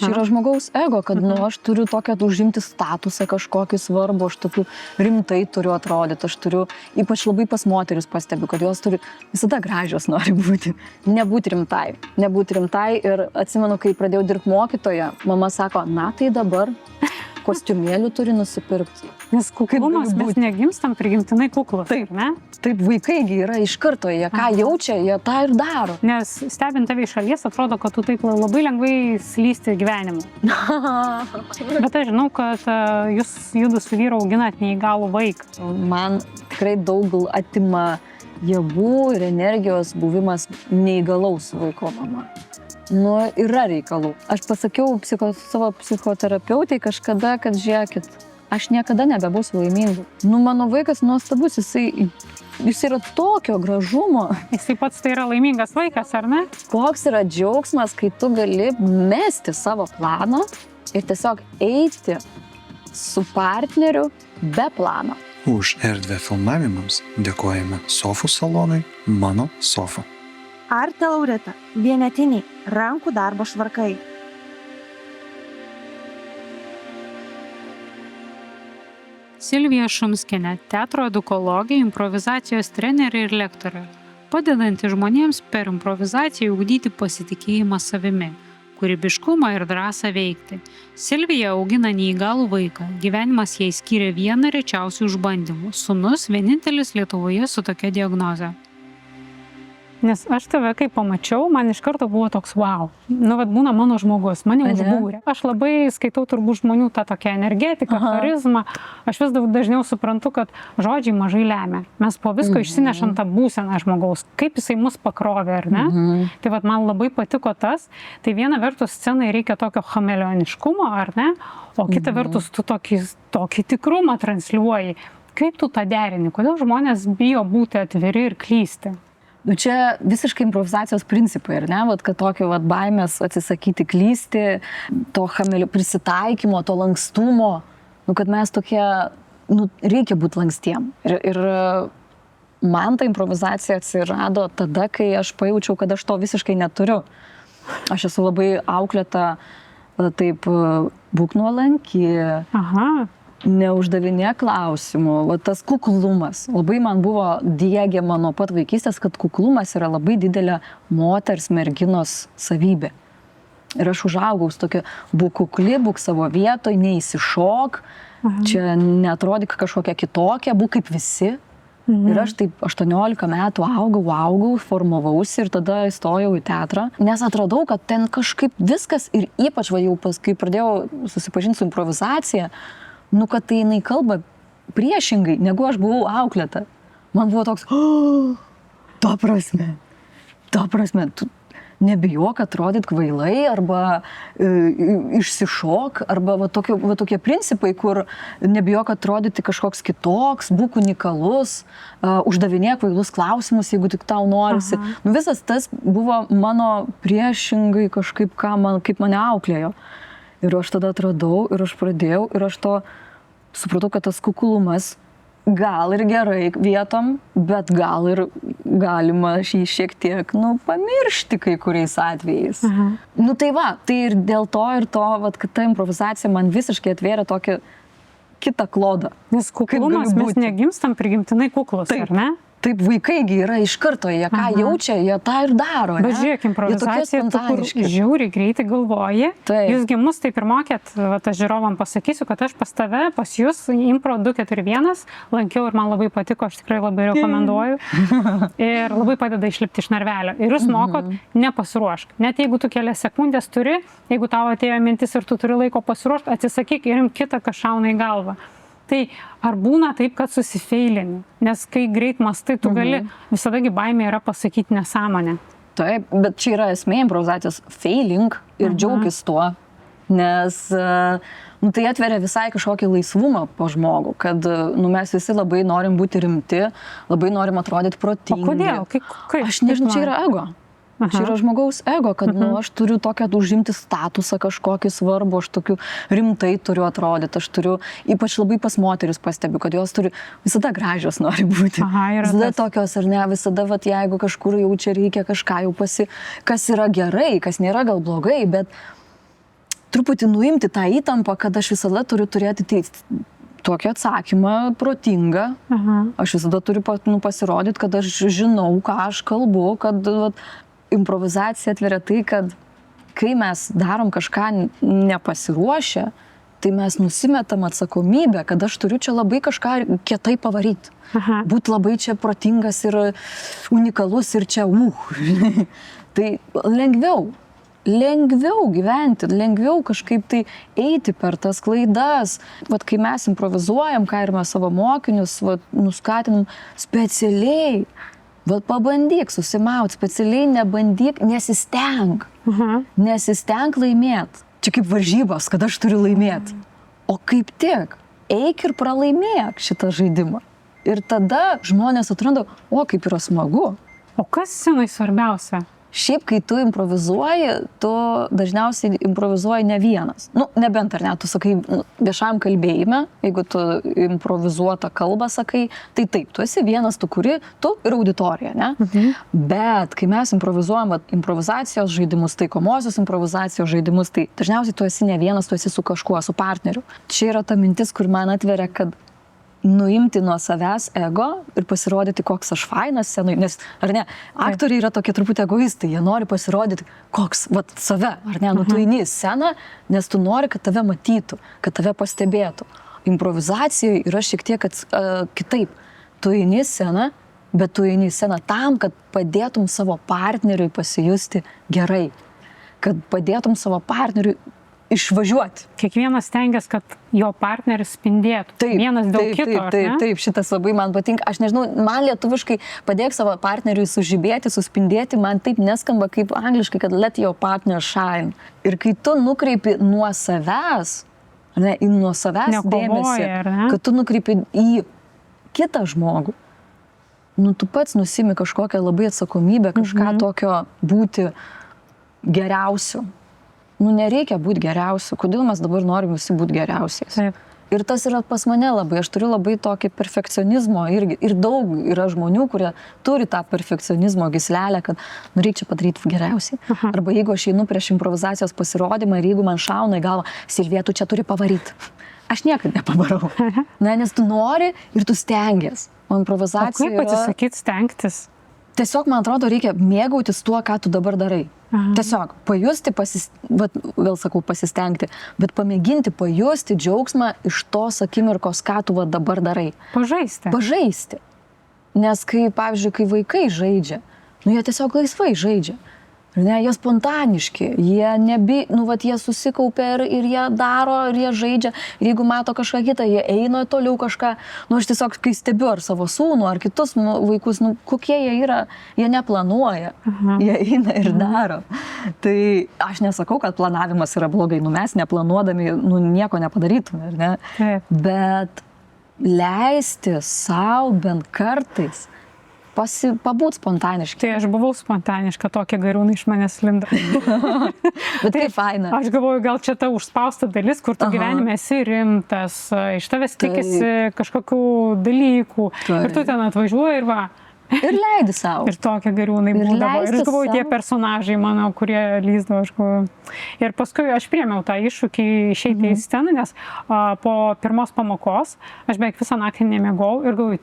Čia yra žmogaus ego, kad aš turiu tokią užimti statusą kažkokį svarbų, aš tokiu rimtai turiu atrodyti, aš turiu, ypač labai pas moteris pastebiu, kad jos turi visada gražios nori būti, nebūti rimtai ir atsimenu, kai pradėjau dirbti mokytoją, mama sako, na tai dabar kostiumėlių turi nusipirkti. Nes kuklumas mes negimstam prigimtinai kuklus, ne? Taip, vaikaigi yra iš karto, jie ką jaučia, jie tą ir daro. Nes stebint tave iš šalies, atrodo, kad tu taip labai lengvai slysti gyvenimu. Bet aš žinau, kad jūs judu su vyru auginat neįgalų vaiką. Man tikrai daug atima jėgų ir energijos buvimas neįgalaus vaiko mama. Nu, yra reikalų. Aš pasakiau savo psichoterapeutai kažkada, kad žiūrėkit, aš niekada nebebūsiu laiminga. Nu, mano vaikas nuostabus, jis yra tokio gražumo. Jisai pats tai yra laimingas vaikas, ar ne? Koks yra džiaugsmas, kai tu gali mesti savo planą ir tiesiog eiti su partneriu be plano. Už erdvę filmavimams dėkojame Sofų salonui Mano Sofa. Arte Laurita – vienetiniai rankų darbo švarkai. Silvija Šumskienė – teatro edukologė, improvizacijos trenerė ir lektorė, padedanti žmonėms per improvizaciją ugdyti pasitikėjimą savimi, kūrybiškumą ir drąsą veikti. Silvija augina neįgalų vaiką, gyvenimas jai skyrė vieną rečiausių išbandymų, sūnus vienintelis Lietuvoje su tokia diagnoze. Nes aš tave, kai pamačiau, man iš karto buvo toks wow. Nu, vat būna mano žmogus, mane užbūrė. Aš labai skaitau turbūt žmonių tą tokią energetiką, charizmą. Aš vis dažniau suprantu, kad žodžiai mažai lemia. Mes po visko išsinešam tą būseną žmogaus, kaip jisai mus pakrovė, ar ne? Tai vat man labai patiko tas. Tai viena vertus scenai reikia tokio chameleoniškumo, ar ne? O kita vertus tu tokį tikrumą transliuoji. Kaip tu tą derini? Kodėl žmonės bijo būti atviri ir klysti? Nu, čia visiškai improvizacijos principai, ar ne? Vat, kad tokio baimės atsisakyti klysti, to prisitaikymo, to lankstumo, nu, kad mes tokie, nu, reikia būti lankstiem. Ir man ta improvizacija atsirado tada, kai aš pajaučiau, kad aš to visiškai neturiu. Aš esu labai auklėta, taip, būk nuolanki. Neuždavinė klausimų, va, tas kuklumas. Labai man buvo diegiama nuo pat vaikystės, kad kuklumas yra labai didelė moters merginos savybė. Ir aš užaugau tokia, būk kukli, būk savo vietoj, neįsišok, čia neatrodyk kažkokia kitokia, būk kaip visi. Ir aš taip 18 metų augau, formavausi ir tada įstojau į teatrą, nes atradau, kad ten kažkaip viskas ir ypač va, jau kai pradėjau susipažinti su improvizacija, nu, kad tai jinai kalba priešingai, negu aš buvau auklėta. Man buvo toks, to prasme, tu nebijok atrodyti kvailai, arba išsišok, arba va, tokie principai, kur nebijok atrodyti kažkoks kitoks, būk unikalus, uždavinėk kvailus klausimus, jeigu tik tau norisi. Nu, visas tas buvo mano priešingai kažkaip, kaip mane auklėjo. Ir aš tada atradau, ir aš pradėjau, ir aš to supratau, kad tas kuklumas gal ir gerai vietom, bet gal ir galima šį šiek tiek, nu, pamiršti kai kuriais atvejais. Nu, tai va, tai ir dėl to, vat, kad ta improvizacija man visiškai atvėrė tokį kitą klodą. Nes kuklumas mes negimstam prigimtinai kuklus, ar ne? Taip, vaikaigi yra iš karto, jie ką jaučia, jie tą ir daro. Bet žiūrėk, improvizacija, tu kur žiūri, greitai galvoji. Jūs gimus taip ir mokėt, aš žiūrovam pasakysiu, kad aš pas tave, pas jūs, Impro 241 lankiau ir man labai patiko, aš tikrai labai rekomenduoju. Ir labai padeda išlipti iš narvelio. Ir jūs mokot, nepasiruošk. Net jeigu tu kelias sekundės turi, jeigu tau atėjo mintis ir tu turi laiko pasiruošti, atsisakyk ir imk kitą, kas šauna į galvą. Tai ar būna taip, kad susifeilini? Nes kai greit mastai, tu gali, visadagi baimė yra pasakyti nesąmonę. Taip, bet čia yra esmė improvizacijos failing ir džiaugis tuo, nes nu, tai atveria visai kažkokį laisvumą po žmogų, kad nu, mes visi labai norim būti rimti, labai norim atrodyti protingi. O kodėl? Kaip? Aš nežinau, čia yra ego. Čia yra žmogaus ego, kad nu, aš turiu tokią užimti statusą kažkokį svarbų, aš tokiu rimtai turiu atrodyti, aš turiu, ypač labai pas moteris pastebiu, kad jos turi visada gražios nori būti. Visada tokios ar ne, visada, vat, jeigu kažkur jau čia reikia kažką jau kas yra gerai, kas nėra gal blogai, bet truputį nuimti tą įtampą, kad aš visada turiu turėti tokį atsakymą protingą. Aš visada turiu pasirodyti, kad aš žinau, ką aš kalbu, kad improvizacija atveria tai, kad kai mes darom kažką nepasiruošę, tai mes nusimetam atsakomybę, kad aš turiu čia labai kažką kietai pavaryti. Būti labai čia protingas ir unikalus ir čia Tai lengviau gyventi, lengviau kažkaip tai eiti per tas klaidas. Vat kai mes improvizuojam, ką ir mes savo mokinius nuskatinam specialiai, pabandyk susimauti, specialiai nebandyk, nesistenk. Nesistenk laimėti. Čia kaip varžybos, kad aš turiu laimėti. O kaip tik, eik ir pralaimėk šitą žaidimą. Ir tada žmonės atranda, kaip yra smagu. O kas scenai svarbiausia? Šiaip, kai tu improvizuoji, tu dažniausiai improvizuoji ne vienas. Nebent ar ne, tu sakai viešam kalbėjime, jeigu tu improvizuotą kalbą sakai, tai taip, tu esi vienas, tu kuri, tu ir auditorija, ne? Bet kai mes improvizuojam improvizacijos žaidimus, taikomosios improvizacijos žaidimus, tai dažniausiai tu esi ne vienas, tu esi su kažkuo, su partneriu. Čia yra ta mintis, kur man atveria, kad nuimti nuo savęs ego ir pasirodyti, koks aš fainas scenui, nes, ar ne, aktoriai yra tokie truputį egoistai, jie nori pasirodyti, koks, save, ar ne, tu eini į sceną, nes tu nori, kad tave matytų, kad tave pastebėtų. Improvizacijoje yra šiek tiek kitaip. Tu eini į sceną, bet tu eini į sceną tam, kad padėtum savo partneriui pasijusti gerai, kad padėtum savo partneriui išvažiuoti. Kiekvienas stengiasi, kad jo partneris spindėtų. Vienas dėl kito. Taip, šitas labai man patinka. Aš nežinau, man lietuviškai padėk savo partneriui sužibėti, suspindėti, man taip neskamba kaip angliškai, kad let your partner shine. Ir kai tu nukreipi nuo savęs, nuo savęs dėmesį, kad tu nukreipi į kitą žmogų, tu pats nusimi kažkokią labai atsakomybę, kažką tokio būti geriausiu. Nereikia būti geriausiu. Kodėl mes dabar norim visi būti geriausiais? Taip. Ir tas yra pas mane labai. Aš turiu labai tokį perfekcionizmo irgi. Ir daug yra žmonių, kurie turi tą perfekcionizmo gyslelę, kad reikia padaryti geriausiai. Arba jeigu aš einu prieš improvizacijos pasirodymą ir jeigu man šauna į galvą, Silvija, tu čia turi pavaryti. Aš niekada nepavarau. Nes tu nori ir tu stengies. O improvizacija kaip atsisakyti stengtis? Tiesiog, man atrodo, reikia mėgautis tuo, ką tu dabar darai. Tiesiog pajusti, vėl sakau pasistengti, bet pamėginti pajusti džiaugsmą iš tos akimirkos, ką tu dabar darai. Pažaisti. Nes kai, pavyzdžiui, kai vaikai žaidžia, jie tiesiog laisvai žaidžia. Jie spontaniški, jie susikaupia ir jie daro, ir jie žaidžia. Ir jeigu mato kažką kitą, jie eina toliau kažką. Aš tiesiog, kai stebiu ar savo sūnų, ar kitus vaikus, kokie jie yra, jie neplanuoja. Jie eina ir daro. Tai aš nesakau, kad planavimas yra blogai. Mes neplanuodami nieko nepadarytume, ar ne? Taip. Bet leisti savo bent kartais pabūt spontaniškai. Tai aš buvau spontaniška, tokie gariūnai iš manęs linda. Bet tai faina. Aš galvoju, gal čia ta užspausta dalis, kur tu gyvenime esi rimtas, iš tavęs tikisi kažkokių dalykų. Ir tu ten atvažiuoji ir Ir leidi savo. Ir tokie gariūnai būdavo. Ir aš galvoju, tie personažai, manau, kurie lyzdavo. Ir paskui aš priėmiau tą iššūkį išeiti į sceną, nes po pirmos pamokos aš beveik visą naktį nemiegau ir galvoju,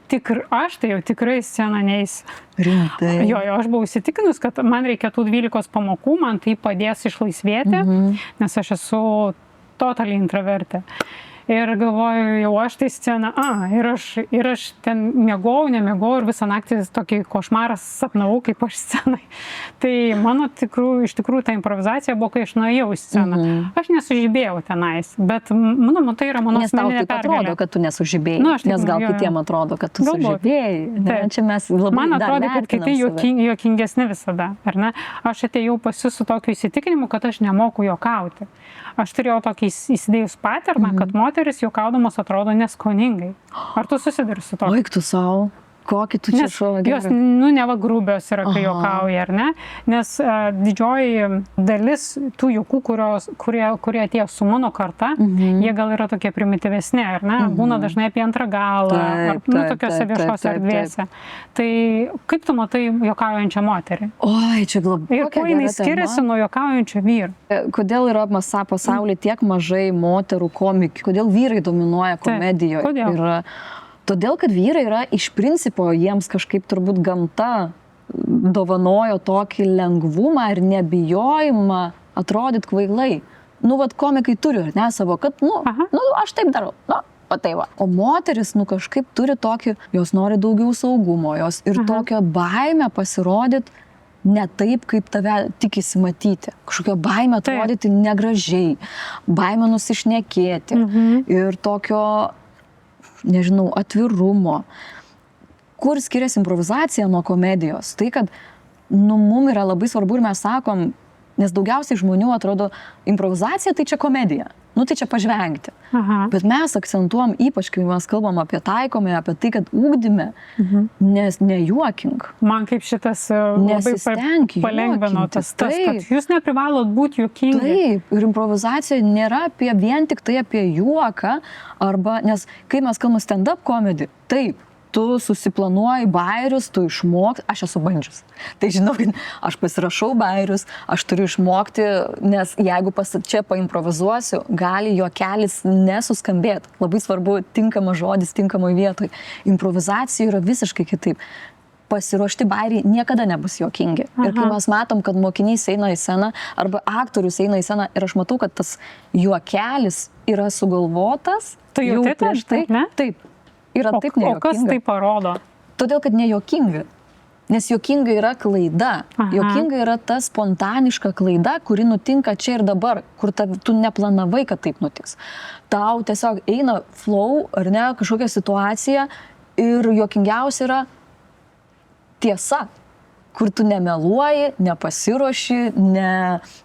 aš tai jau tikrai sceną neis. Rimtai. Jo, aš buvau įsitikinus, kad man reikia tų 12 pamokų, man tai padės išlaisvėti, nes aš esu totaliai intravertė. Ir galvoju, jau aš tai sceną, ir aš ten nemiegau ir visą naktį tokį košmarą sapnavau, kaip aš scenai. Tai mano iš tikrųjų ta improvizacija buvo, kai aš nuėjau į sceną. Aš nesužibėjau tenais, bet tai yra mano asmeninė pergalė. Nes tau taip atrodo, kad tu nesužibėjai, nes gal kitiem atrodo, kad tu sužibėjai. Čia mes labai man atrodo, kad kiti juokingesni visada, ar ne? Aš atėjau pas jus su tokiu įsitikinimu, kad aš nemoku juokauti. Aš turėjau tokį įsidėjus paterną, kad moteris juokaudamos atrodo neskoningai. Ar tu susiduri su to? Eik tu savo. Kokį tu čia Nes šovą jos, gerą? neva grubios yra, kai Aha. juokauja, ar ne? Nes didžioji dalis tų juokų, kurie atėjo su mano karta, jie gal yra tokie primityvesni, ar ne? Būna dažnai apie antrą galą, ar tokiose viešose erdvėse. Tai kaip tu matai juokaujančią moterį? Oi, čia Ir kuo jinai skiriasi nuo juokaujančio vyro? Kodėl yra pasaulyje tiek mažai moterų komikių? Kodėl vyrai dominuoja komedijoje? Kodėl? Todėl, kad vyrai yra iš principo, jiems kažkaip turbūt gamta dovanojo tokį lengvumą ir nebijojimą atrodyti kvailai. Vat komikai turi, ne, savo, kad, aš taip darau, o tai va. O moteris, kažkaip turi tokį, jos nori daugiau saugumo, jos ir tokią baimę pasirodyti ne taip, kaip tave tikisi matyti. Kažkokia baimė atrodyti negražiai, baimė nusišnekėti ir tokio, nežinau, atvirumo. Kur skiriasi improvizacija nuo komedijos? Tai, kad mum yra labai svarbu ir mes sakom, nes daugiausiai žmonių atrodo, improvizacija tai čia komedija. Tai čia pažvengti. Bet mes akcentuojam, ypač kai mes kalbam apie taikomąją, apie tai, kad ugdyme, nes nejuokink. Man kaip šitas labai palengvino tas, kad jūs neprivalot būti juokingi. Taip, ir improvizacija nėra vien tik tai apie juoką, nes kai mes kalbame stand-up comedy, taip, tu susiplanuoji bairius, tu išmokti, aš esu bandžius. Tai žinau, kad aš pasirašau bairius, aš turiu išmokti, nes jeigu čia paimprovizuosiu, gali juokelis nesuskambėti. Labai svarbu tinkamas žodis tinkamoje vietoje. Improvizacija yra visiškai kitaip. Pasiruošti bairiai niekada nebus juokingi. Ir kai mes matom, kad mokinys eina į sceną arba aktorius eina į sceną ir aš matau, kad tas juokelis yra sugalvotas, tai jau prieš tai, ne? Taip. Yra taip nejuokinga. O kas tai parodo? Todėl, kad nejuokinga. Nes juokinga yra klaida. Juokinga yra ta spontaniška klaida, kuri nutinka čia ir dabar, kur tu neplanavai, kad taip nutiks. Tau tiesiog eina flow, ar ne, kažkokia situacija ir juokingiausia yra tiesa, kur tu nemeluoji, nepasiruoši,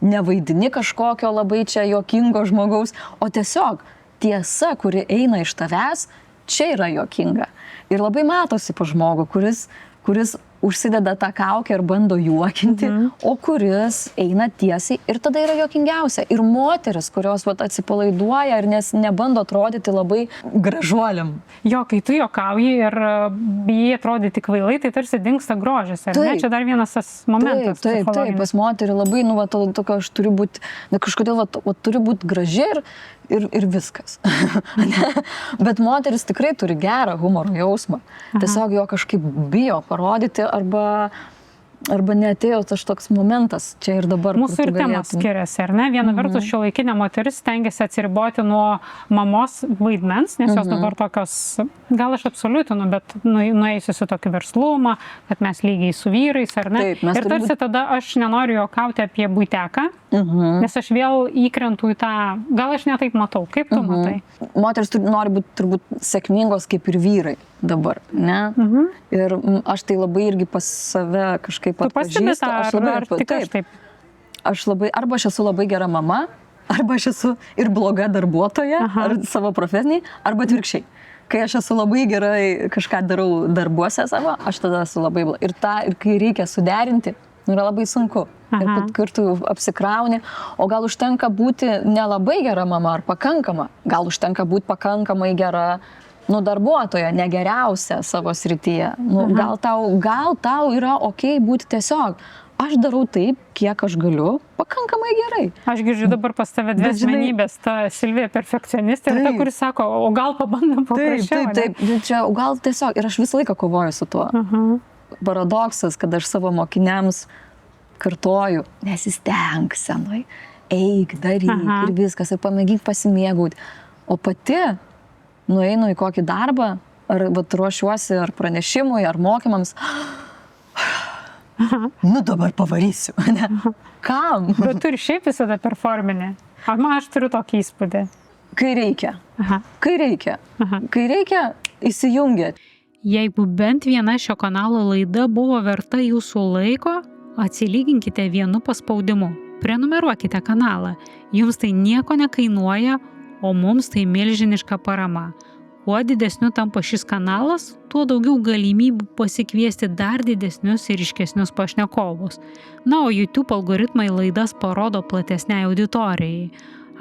nevaidini kažkokio labai čia juokingo žmogaus, o tiesiog tiesa, kuri eina iš tavęs, čia yra juokinga. Ir labai matosi po žmogų, kuris užsideda tą kaukę ir bando juokinti, o kuris eina tiesiai ir tada yra juokingiausia. Ir moteris, kurios atsipalaiduoja ir nebando atrodyti labai gražuoliam. Jo, kai tu juokauji ir bijai atrodyti kvailai, tai tarsi dingsta grožis. Ar ne? Čia dar vienas tas momentas. Taip, pas moterį labai, tokio aš turiu būti, kažkodėl turiu būti graži ir viskas. Bet moteris tikrai turi gerą humoro jausmą. Tiesiog jo kažkaip bijo parodyti arba neatėjo tas toks momentas čia ir dabar. Mūsų ir temas skiriasi, ar ne? Viena vertus šiuolaikinė moteris stengiasi atsiriboti nuo mamos vaidmens, nes jos dabar tokios, gal aš absoliutinu, bet nueisiu su tokį verslumą, kad mes lygiai su vyrais, ar ne? Taip, ir tarsi tada aš nenoriu juokauti apie buiteką, nes aš vėl įkrentu į tą, gal aš netaip matau, kaip tu matai? Moteris nori būti turbūt sėkmingos kaip ir vyrai dabar, ne? Ir aš tai labai irgi pas save kažkaip atpažįstu. Ar tik aš taip? Arba aš esu labai gera mama, arba aš esu ir bloga darbuotoja, ar savo profesiniai, arba atvirkščiai. Kai aš esu labai gerai kažką darau darbuose savo, aš tada esu labai bloga. Ir kai reikia suderinti, yra labai sunku. Ir kartu apsikrauni, o gal užtenka būti nelabai gera mama ar pakankama, gal užtenka būti pakankamai gera darbuotoja, negeriausia savo srityje. Gal tau yra okei būti tiesiog. Aš darau taip, kiek aš galiu, pakankamai gerai. Aš girdžiu dabar pas tave dvi asmenybės, ta Silvija perfekcionistė ir ta, kuris sako, o gal pabandom paprasčiau. Taip, čia, o gal tiesiog, ir aš visą laiką kovoju su tuo. Paradoksas, kad aš savo mokiniams kartoju, nesistenk senai, eik, daryk ir viskas, ir pamėgyk pasimėgauti. O pati nueinu į kokį darbą, ar ruošiuosi ar pranešimui, ar mokymams, dabar pavarysiu. Kam? Bet tu ir šiaip visada performinė. Aš turiu tokį įspūdį. Kai reikia. Kai reikia, įsijungia. Jeigu bent viena šio kanalo laida buvo verta jūsų laiko, atsilyginkite vienu paspaudimu. Prenumeruokite kanalą. Jums tai nieko nekainuoja, o mums tai milžiniška parama. Kuo didesniu tampa šis kanalas, tuo daugiau galimybių pasikviesti dar didesnius ir ryškesnius pašnekovus. Na, o YouTube algoritmai laidas parodo platesniai auditorijai.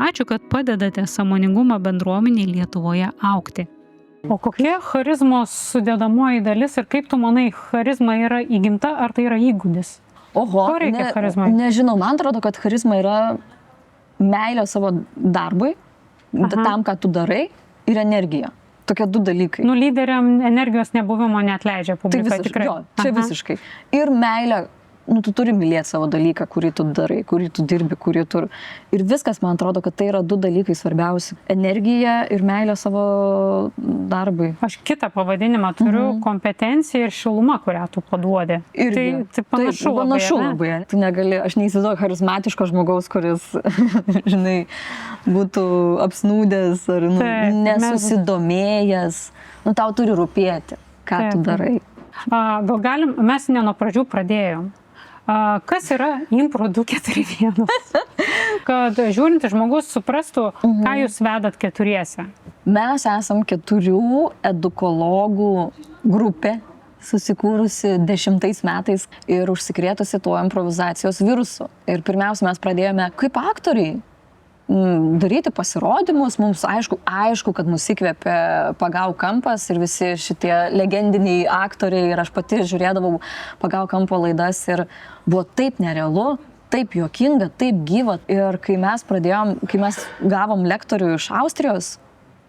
Ačiū, kad padedate sąmoningumo bendruomeniai Lietuvoje augti. O kokia charizmos sudėdamoji dalis ir kaip tu manai, charizma yra įgimta ar tai yra įgūdis? Oho, Ko reikia charizmai? Nežinau, man atrodo, kad charizma yra meilė savo darbui, tam, ką tu darai, ir energija. Tokie du dalykai. Nu, lyderiam energijos nebuvimo neatleidžia publika, tikrai. Jo, čia visiškai. Ir meilė, tu turi mylėti savo dalyką, kurį tu darai, kurį tu dirbi, kurį tu... Ir viskas, man atrodo, kad tai yra du dalykai svarbiausi. Energija ir meilė savo darbui. Aš kitą pavadinimą turiu, kompetencija ir šiluma, kurią tu paduodi. Tai panašu labai. Panašu labai. Tu negali, aš neįsivaizduoju charizmatiško žmogaus, kuris, žinai, būtų apsnūdęs ar nesusidomėjęs. Tau turi rūpėti, ką tu darai. Gal galim, mes ne nuo pradžių pradėjom. Kas yra Impro 241? Kad žiūrinti žmogus suprastų, ką jūs vedat keturiese. Mes esam 4 edukologų grupė, susikūrusi 10 metais ir užsikrėtusi tuo improvizacijos virusu. Ir pirmiausia, mes pradėjome kaip aktoriai daryti pasirodymus. Mums aišku, kad mus įkvėpė Pagau kampas ir visi šitie legendiniai aktoriai, ir aš pati žiūrėdavau Pagau kampo laidas ir buvo taip nerealu, taip juokinga, taip gyva. Ir kai mes gavom lektorių iš Austrijos,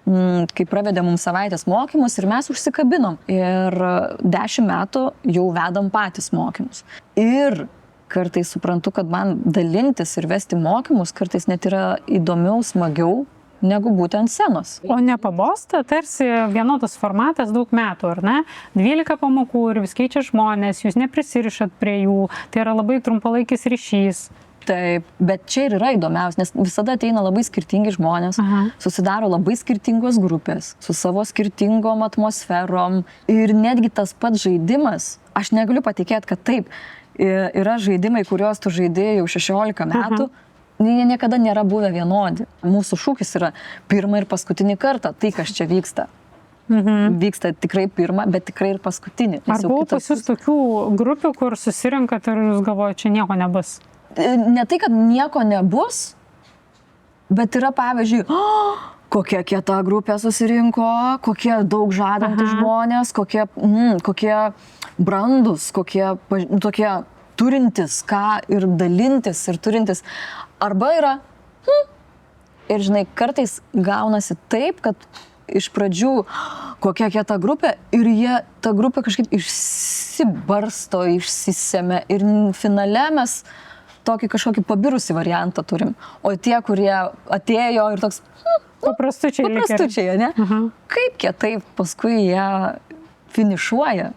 kai pravedė mums savaitės mokymus ir mes užsikabinom. Ir 10 metų jau vedam patys mokymus. Ir kartais suprantu, kad man dalintis ir vesti mokymus kartais net yra įdomiau, smagiau negu būtent scenos. O nepabosta, tarsi vienodas formatas daug metų, ar ne? 12 pamokų ir vis keičia žmonės, jūs neprisirišat prie jų, tai yra labai trumpalaikis ryšys. Taip, bet čia ir yra įdomiausia, nes visada ateina labai skirtingi žmonės, susidaro labai skirtingos grupės, su savo skirtingom atmosferom ir netgi tas pats žaidimas, aš negaliu patikėti, kad taip, yra žaidimai, kuriuos tu žaidėjai jau 16 metų, jie niekada nėra buvę vienodi. Mūsų šūkis yra pirmą ir paskutinį kartą, tai kas čia vyksta. Vyksta tikrai pirmą, bet tikrai ir paskutinį. Ar buvo pas jūs tokių grupių, kur susirinkat ir jūs galvojate, čia nieko nebus? Ne tai, kad nieko nebus, bet yra pavyzdžiui, kokia kieta grupė susirinko, kokie daug žadantys žmonės, kokie brandus, kokie tokie turintis ką ir dalintis ir turintis. Arba yra, ir žinai, kartais gaunasi taip, kad iš pradžių kokia kieta grupė ir ta grupė kažkaip išsibarsto, išsisemia ir finale mes tokį kažkokį pabirusį variantą turim. O tie, kurie atėjo ir toks paprastučiai, ne? Kaip kietai paskui jie finišuoja.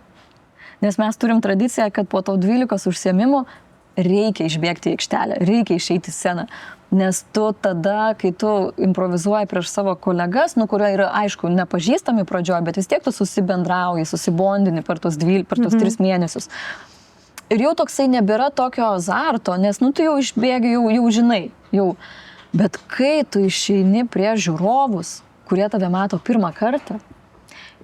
Nes mes turim tradiciją, kad po to 12 užsiėmimų reikia išbėgti į aikštelę, reikia išeiti į sceną. Nes tu tada, kai tu improvizuoji prieš savo kolegas, kurie yra, aišku, nepažįstami pradžioje, bet vis tiek tu susibendrauji, susibondini per tos 3 mėnesius. Ir jau toksai nebėra tokio azarto, nes tu jau išbėgi, jau žinai. Bet kai tu išeini prie žiūrovus, kurie tave mato pirmą kartą,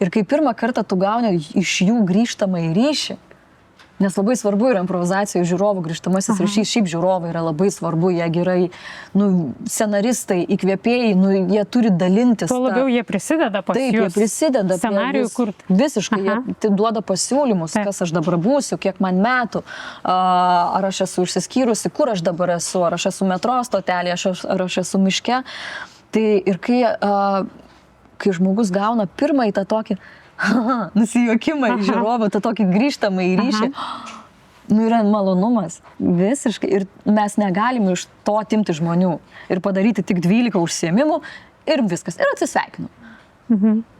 ir kai pirmą kartą tu gauni iš jų grįžtamąjį ryšį, nes labai svarbu yra improvizacijų žiūrovų grįžtamasis ryšys, šiaip žiūrovai yra labai svarbu, jie gerai, scenaristai, įkvėpėjai, jie turi dalintis. Tuo labiau jie prisideda pas jūs. Taip, jie prisideda scenarijų kurti. Visiškai, jie duoda pasiūlymus, kas aš dabar būsiu, kiek man metų, ar aš esu išsiskyrusi, kur aš dabar esu, ar aš esu metro stotelėje, ar aš esu miške. Tai ir kai žmogus gauna pirmąjį tą tokį nusijuokimą į žiūrovą, tą tokį grįžtamą į ryšį, yra malonumas visiškai. Ir mes negalime iš to atimti žmonių ir padaryti tik 12 užsiėmimų ir viskas. Ir atsisveikinu.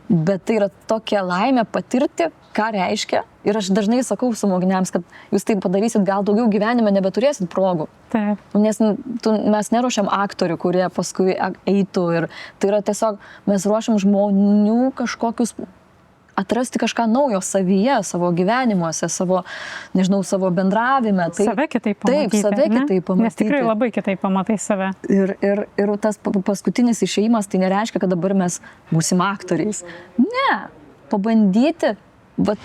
Bet tai yra tokia laimė patirti, ką reiškia. Ir aš dažnai sakau su mokiniams, kad jūs tai padarysit, gal daugiau gyvenime nebeturėsit progų. Taip. Nes mes neruošiam aktorių, kurie paskui eitų. Ir tai yra tiesiog, mes ruošiam žmonių kažkokius atrasti kažką naujo savyje, savo gyvenimuose, savo, nežinau, savo bendravime. Save kitaip pamatyti. Taip, save kitaip pamatyti. Nes tikrai labai kitaip pamatai save. Ir tas paskutinis išėjimas, tai nereiškia, kad dabar mes būsim aktoriais. Ne, pabandyti,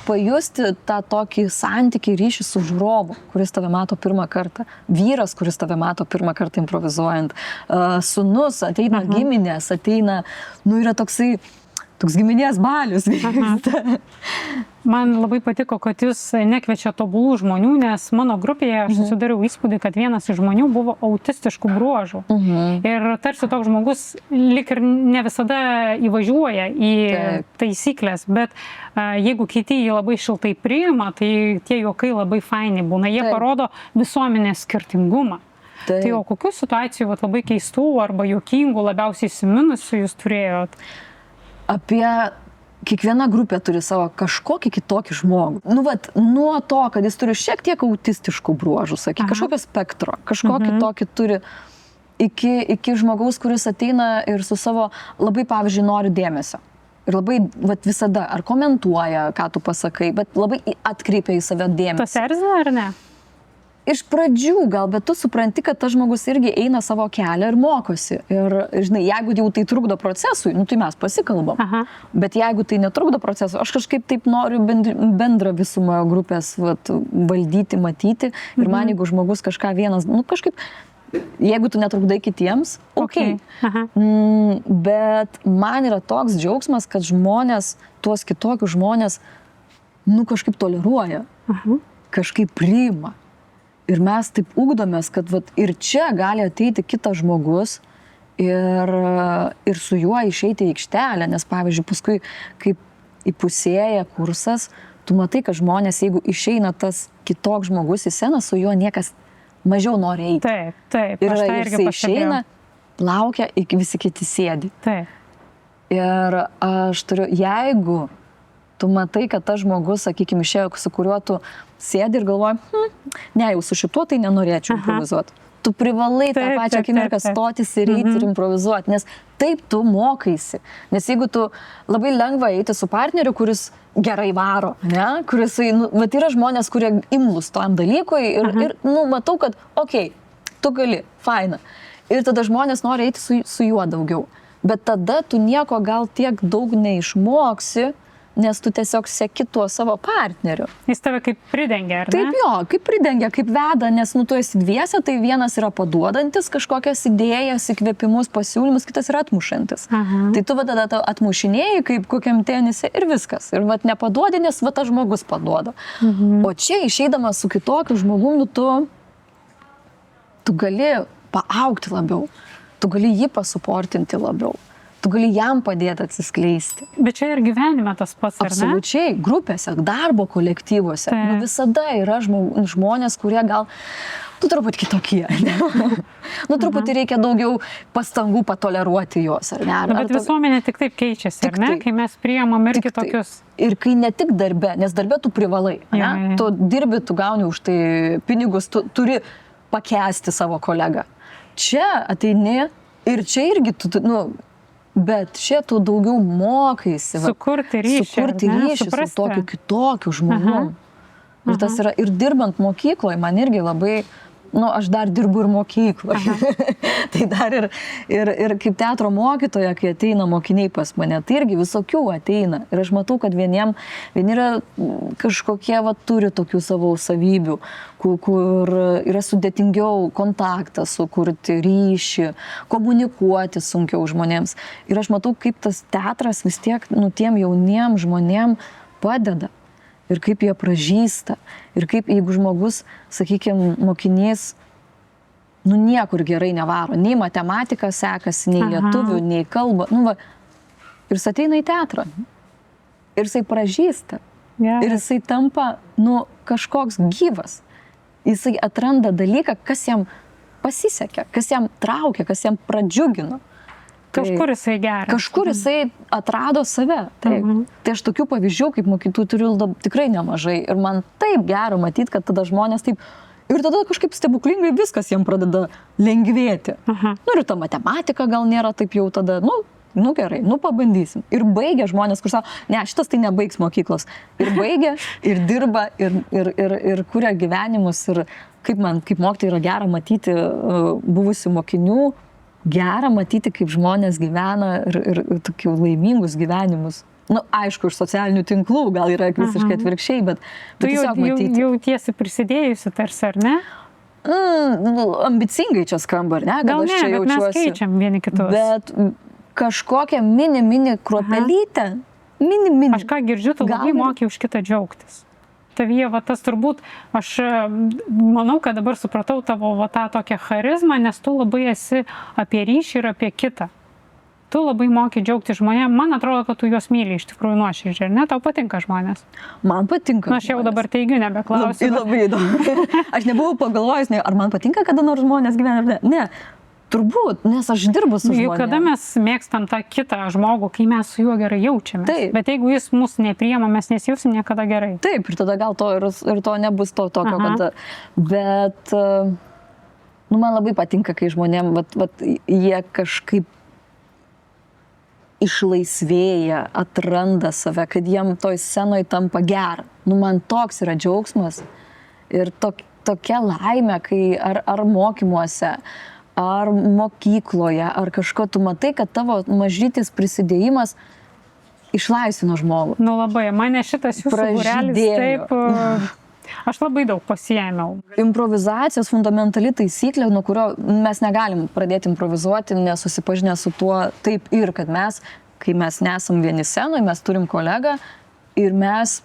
pajusti tą tokį santykį ryšį su žiūrovu, kuris tave mato pirmą kartą, vyras, kuris tave mato pirmą kartą improvizuojant, sūnus, ateina giminės, ateina, yra toks giminės balius vyksta. Man labai patiko, kad jūs nekviečia tobulų žmonių, nes mano grupėje aš susidariau įspūdį, kad vienas iš žmonių buvo autistiškų bruožų. Ir tarsi toks žmogus lik ir ne visada įvažiuoja į taisyklės, bet jeigu kiti jį labai šiltai priima, tai tie juokai labai faini būna. Jie parodo visuomenės skirtingumą. Tai o kokių situacijų labai keistų arba juokingų, labiausiai įsiminusių jūs turėjot? Apie kiekviena grupė turi savo kažkokį kitokį žmogų. Nuo to, kad jis turi šiek tiek autistiškų bruožų, kažkokio spektro, kažkokį tokį turi, iki žmogaus, kuris ateina ir su savo labai, pavyzdžiui, nori dėmesio. Ir labai visada ar komentuoja, ką tu pasakai, bet labai atkreipia į save dėmesį. Tas erzina ar ne? Iš pradžių gal, bet tu supranti, kad tas žmogus irgi eina savo kelią ir mokosi. Ir, žinai, jeigu jau tai trukdo procesui, tai mes pasikalbam. Bet jeigu tai netrukdo procesui, aš kažkaip taip noriu bendrą visumą grupės valdyti, matyti. Ir man, jeigu žmogus kažką vienas, kažkaip, jeigu tu netrukdai kitiems, okei. Bet man yra toks džiaugsmas, kad žmonės, tuos kitokius žmonės, kažkaip toleruoja, kažkaip priima. Ir mes taip ugdomės, kad ir čia gali ateiti kitas žmogus ir su juo išeiti į aikštelę, nes pavyzdžiui, paskui, kaip įpusėja kursas, tu matai, kad žmonės, jeigu išeina tas kitoks žmogus į sceną, su juo niekas mažiau nori eiti. Taip, ir jisai išeina, laukia, iki visi kiti sėdi. Ir aš turiu, jeigu tu matai, kad tas žmogus, sakykime, išėjo, su kuriuo tu sėdi ir galvoji, ne, jau su šituo tai nenorėčiau improvizuoti. Tu privalai tą pačią akimirką stotis ir eiti ir improvizuoti, nes taip tu mokaisi. Nes jeigu tu labai lengva eiti su partneriu, kuris gerai varo, ne? Kuris, yra žmonės, kurie imlus tam dalykui ir matau, kad, okei, tu gali, faina. Ir tada žmonės nori eiti su juo daugiau. Bet tada tu nieko gal tiek daug neišmoksi, nes tu tiesiog seki tuo savo partneriu. Jis tave kaip pridengia, ar ne? Taip jo, kaip pridengia, kaip veda, nes tu esi dviese, tai vienas yra paduodantis kažkokias idėjas, įkvėpimus, pasiūlymus, kitas yra atmušantis. Tai tu tada atmušinėjai kaip kokiam tenise ir viskas. Ir nepaduodi, nes tas žmogus paduoda. O čia išeidamas su kitokiu žmogum, tu gali paaugti labiau, tu gali jį pasuportinti labiau. Tu gali jam padėti atsiskleisti. Bet čia ir gyvenime tas pats, ar ne? Absoliučiai, grupėse, darbo kolektyvuose. Visada yra žmonės, kurie gal, truputį kitokie. Truputį reikia daugiau pastangų patoleruoti juos, ar ne? Bet visuomenė tik taip keičiasi, ar ne? Kai mes priimam irgi tokius. Ir kai ne tik darbe, nes darbe tu privalai, ne? Tu dirbi, tu gauni už tai pinigus, tu turi pakęsti savo kolegą. Čia ateini ir čia irgi tu, bet čia tu daugiau mokaisi. Sukurti ryšį su tokiu kitokiu žmogum. Ir tas yra, ir dirbant mokykloje, man irgi labai, aš dar dirbu ir mokykloje. Tai dar ir kaip teatro mokytoja, kai ateina mokiniai pas mane, tai irgi visokių ateina. Ir aš matau, kad vieni yra kažkokie, turi tokių savo savybių, kur yra sudėtingiau kontaktą sukurti, ryšį, komunikuoti sunkiau žmonėms. Ir aš matau, kaip tas teatras vis tiek, tiem jauniem žmonėm padeda. Ir kaip jie pražįsta. Ir kaip jeigu žmogus, sakykime, mokinys, niekur gerai nevaro. Nei matematika sekasi, nei lietuvių, nei kalba. Ir jis ateina į teatrą. Ir jisai pražįsta. Ir jisai tampa, kažkoks gyvas. Jisai atranda dalyką, kas jam pasisekė, kas jam traukia, kas jam pradžiugino. Kažkur jisai geras. Kažkur jisai atrado save. Tai aš tokių pavyzdžių, kaip mokytų, turiu tikrai nemažai. Ir man taip gera matyti, kad tada žmonės taip... Ir tada kažkaip stebuklingai viskas jam pradeda lengvėti. Ir ta matematika gal nėra taip jau tada, nu gerai, nu pabandysim. Ir baigia žmonės, kur sako, ne, šitas tai nebaigs mokyklos. Ir baigia, ir dirba, ir kuria gyvenimus. Ir kaip mokytojai yra gera matyti buvusių mokinių, gera matyti, kaip žmonės gyvena ir tokių laimingus gyvenimus. Nu, aišku, iš socialinių tinklų gal yra visiškai atvirkščiai, bet tiesiog matyti. Tu jautiesi prisidėjusi tarsi, ar ne? Ambicingai čia skamba, ar ne? Gal ne, bet mes keičiam vieni kitus. Bet kažkokią mini kruopelytę, mini. Aš ką girdžiu, tu labai moki už kitą džiaugtis. Tavyje, va, tas turbūt, aš manau, kad dabar supratau tavo va, tą tokią charizmą, nes tu labai esi apie ryšį ir apie kitą. Tu labai moki džiaugti žmonėm. Man atrodo, kad tu juos myli iš tikrųjų nuoširdžiai, ar ne? Tau patinka žmonės? Man patinka. Na, aš jau dabar teigiu, nebeklausiu. Labai įdomu. Aš nebuvau pagalvojus, ar man patinka, kada nors žmonės gyvena, ar ne? Ne. Turbūt, nes aš dirbu su žmonėmis. Kada mes mėgstam tą kitą žmogų, kai mes su juo gerai jaučiamės. Taip. Bet jeigu jis mus nepriima, mes nesijausim niekada gerai. Taip, ir tada gal to ir to nebus to tokio, kad... Bet, man labai patinka, kai žmonėm, jie kažkaip išlaisvėja, atranda save, kad jiem toj scenoje tampa gera. Man toks yra džiaugsmas ir tokia laimė, kai ar mokymuose, ar mokykloje, ar kažko tu matai, kad tavo mažytis prisidėjimas išlaisvino žmogų. Nu labai, mane šitas jūsų būrelis taip... Aš labai daug pasiėmiau. Improvizacijos fundamentali taisyklė, nuo kurio mes negalim pradėti improvizuoti, nesusipažinę su tuo taip ir, kad mes, kai mes nesam vieni scenoje, mes turim kolegą ir mes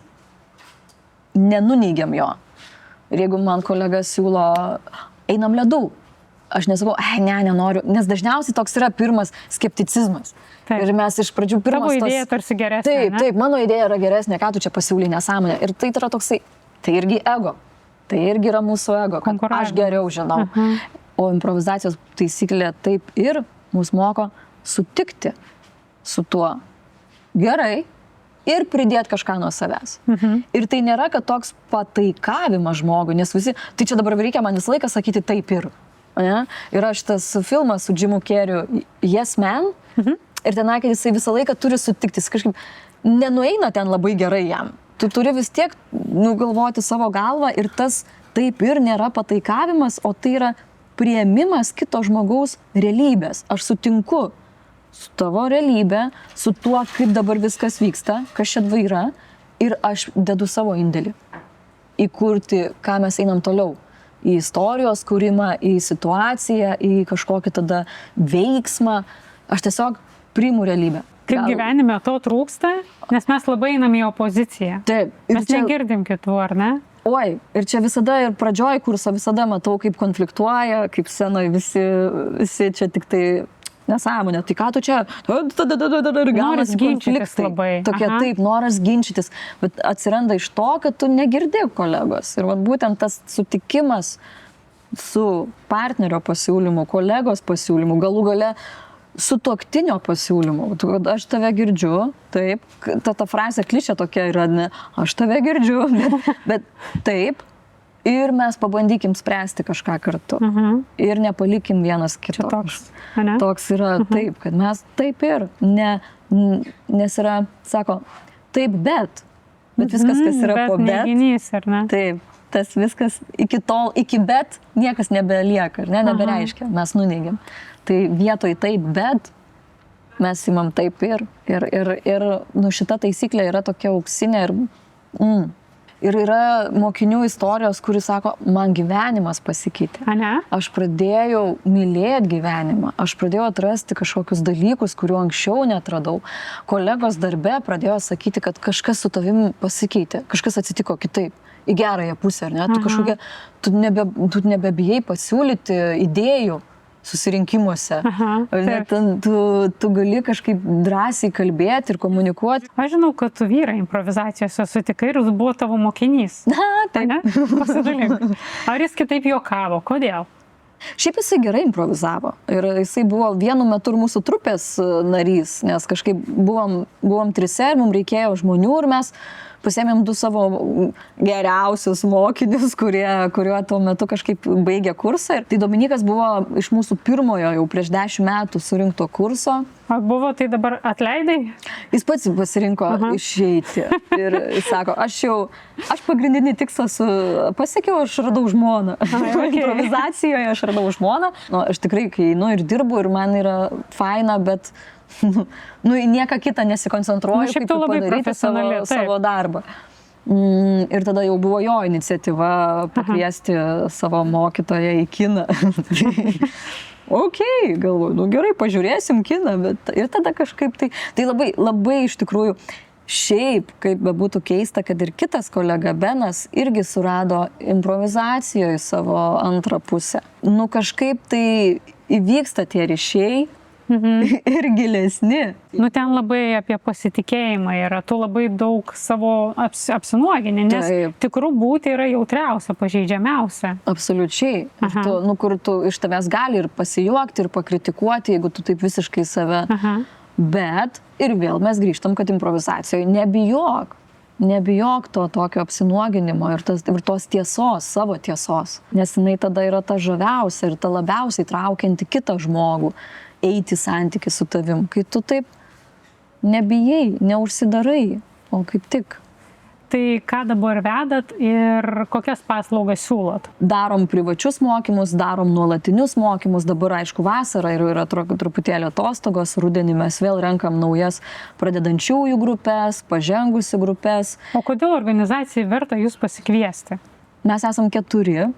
nenuneigiam jo. Ir jeigu man kolega siūlo, einam ledų, aš nesakau, nenoriu, nes dažniausiai toks yra pirmas skepticizmas. Taip. Ir mes iš pradžių pirmas... Tavo idėja tarsi geresnė, ne? Taip, mano idėja yra geresnė, ką tu čia pasiūlai nesąmonę. Ir tai yra toksai, tai irgi ego. Tai irgi yra mūsų ego, kad aš geriau žinau. O improvizacijos taisyklė taip ir mus moko sutikti su tuo gerai ir pridėti kažką nuo savęs. Ir tai nėra, kad toks pataikavimas žmogui, nes visi, tai čia dabar reikia man visą laiką sakyti taip ir. Ne? Yra šitas filmas su Jimu Carreyu Yes Man, ir ten, kad jisai visą laiką turi sutikti, jis kažkaip nenueina ten labai gerai jam. Tu turi vis tiek nugalvoti savo galvą ir tas taip ir nėra pataikavimas, o tai yra priėmimas kito žmogaus realybės. Aš sutinku su tavo realybė, su tuo, kaip dabar viskas vyksta, kas čia yra, ir aš dedu savo indėlį įkurti, ką mes einam toliau. Į istorijos kūrimą, į situaciją, į kažkokį tada veiksmą. Aš tiesiog priimu realybę. Kaip gyvenime to trūksta, nes mes labai einam į opoziciją. Taip. Mes negirdim kitų, ar ne? Oi, ir čia visada ir pradžioj kurso visada matau, kaip konfliktuoja, kaip scenoje visi čia tik tai nesąmonė. Tai ką tu čia? Noras ginčytis labai. Tokie taip, noras ginčytis. Bet atsiranda iš to, kad tu negirdi kolegos. Ir būtent tas sutikimas su partnerio pasiūlymu, kolegos pasiūlymu, galų gale sutuoktinio pasiūlymų. Aš tave girdžiu, taip, ta frazė klišė tokia yra, ne, aš tave girdžiu, bet taip, ir mes pabandykim spręsti kažką kartu. Ir nepalikim vienas kito. Toks yra taip, kad mes taip ir, nes yra, sako, taip, bet viskas, kas yra po bet. Neginys, ar ne? Taip. Tas viskas iki bet niekas nebelieka, nebereiškia, mes nuneigiam. Tai vietoj taip, bet mes imam taip ir šita taisyklė yra tokia auksinė ir yra mokinių istorijos, kuris sako, man gyvenimas pasikeitė. Aš pradėjau mylėti gyvenimą, aš pradėjau atrasti kažkokius dalykus, kurių anksčiau netradau. Kolegos darbe pradėjo sakyti, kad kažkas su tavim pasikeitė, kažkas atsitiko kitaip. Į gerąją pusę, ar ne? Tu nebebijai pasiūlyti idėjų susirinkimuose. Tu gali kažkaip drąsiai kalbėti ir komunikuoti. Aš žinau, kad tu vyrą improvizacijose sutikai ir jis buvo tavo mokinys. Taip. Pasidalink. Ar jis kitaip juokavo? Kodėl? Šiaip jisai gerai improvizavo. Ir jisai buvo vienu metu ir mūsų trupės narys, nes kažkaip buvom trise ir mums reikėjo žmonių ir mes pasiėmėm 2 savo geriausius mokinius, kurio tuo metu kažkaip baigė kursą. Tai Dominikas buvo iš mūsų pirmojo jau prieš 10 metų surinkto kurso. O buvo, tai dabar atleidai? Jis pats pasirinko išeiti ir jis sako, aš pagrindinį tikslą pasiekiau, aš radau žmoną. Improvizacijoje aš radau žmoną. Nu, aš tikrai, kai ir dirbu ir man yra faina, bet į nieką kitą nesikoncentruoju, šiaip kaip tu labai padaryti savo darbą. Ir tada jau buvo jo iniciatyva pakviesti savo mokytoją į kiną. Galvoju, gerai, pažiūrėsim kiną, bet ir tada kažkaip tai labai, labai iš tikrųjų, šiaip, kaip bebūtų keista, kad ir kitas kolega Benas irgi surado improvizacijoje savo antrą pusę. Kažkaip tai įvyksta tie ryšiai ir gilesni. Ten labai apie pasitikėjimą yra, tu labai daug savo apsinuogini, nes tikrų būti yra jautriausia, pažeidžiamiausia. Absoliučiai. Kur tu iš tavęs gali ir pasijuokti, ir pakritikuoti, jeigu tu taip visiškai save. Bet ir vėl mes grįžtam, kad improvizacijoje nebijok to tokio apsinuoginimo ir tos tiesos, savo tiesos. Nes jinai tada yra ta žaviausia ir ta labiausiai traukianti kitą žmogų eiti santykį su tavim, kai tu taip nebijai, neužsidarai, o kaip tik. Tai ką dabar vedat ir kokias paslaugas siūlot? Darom privačius mokymus, darom nuolatinius mokymus, dabar aišku vasara ir yra truputėlį atostogos, rudenį mes vėl renkam naujas pradedančiųjų grupės, pažengusių grupės. O kodėl organizacijai verta jūs pasikviesti? Mes esam 4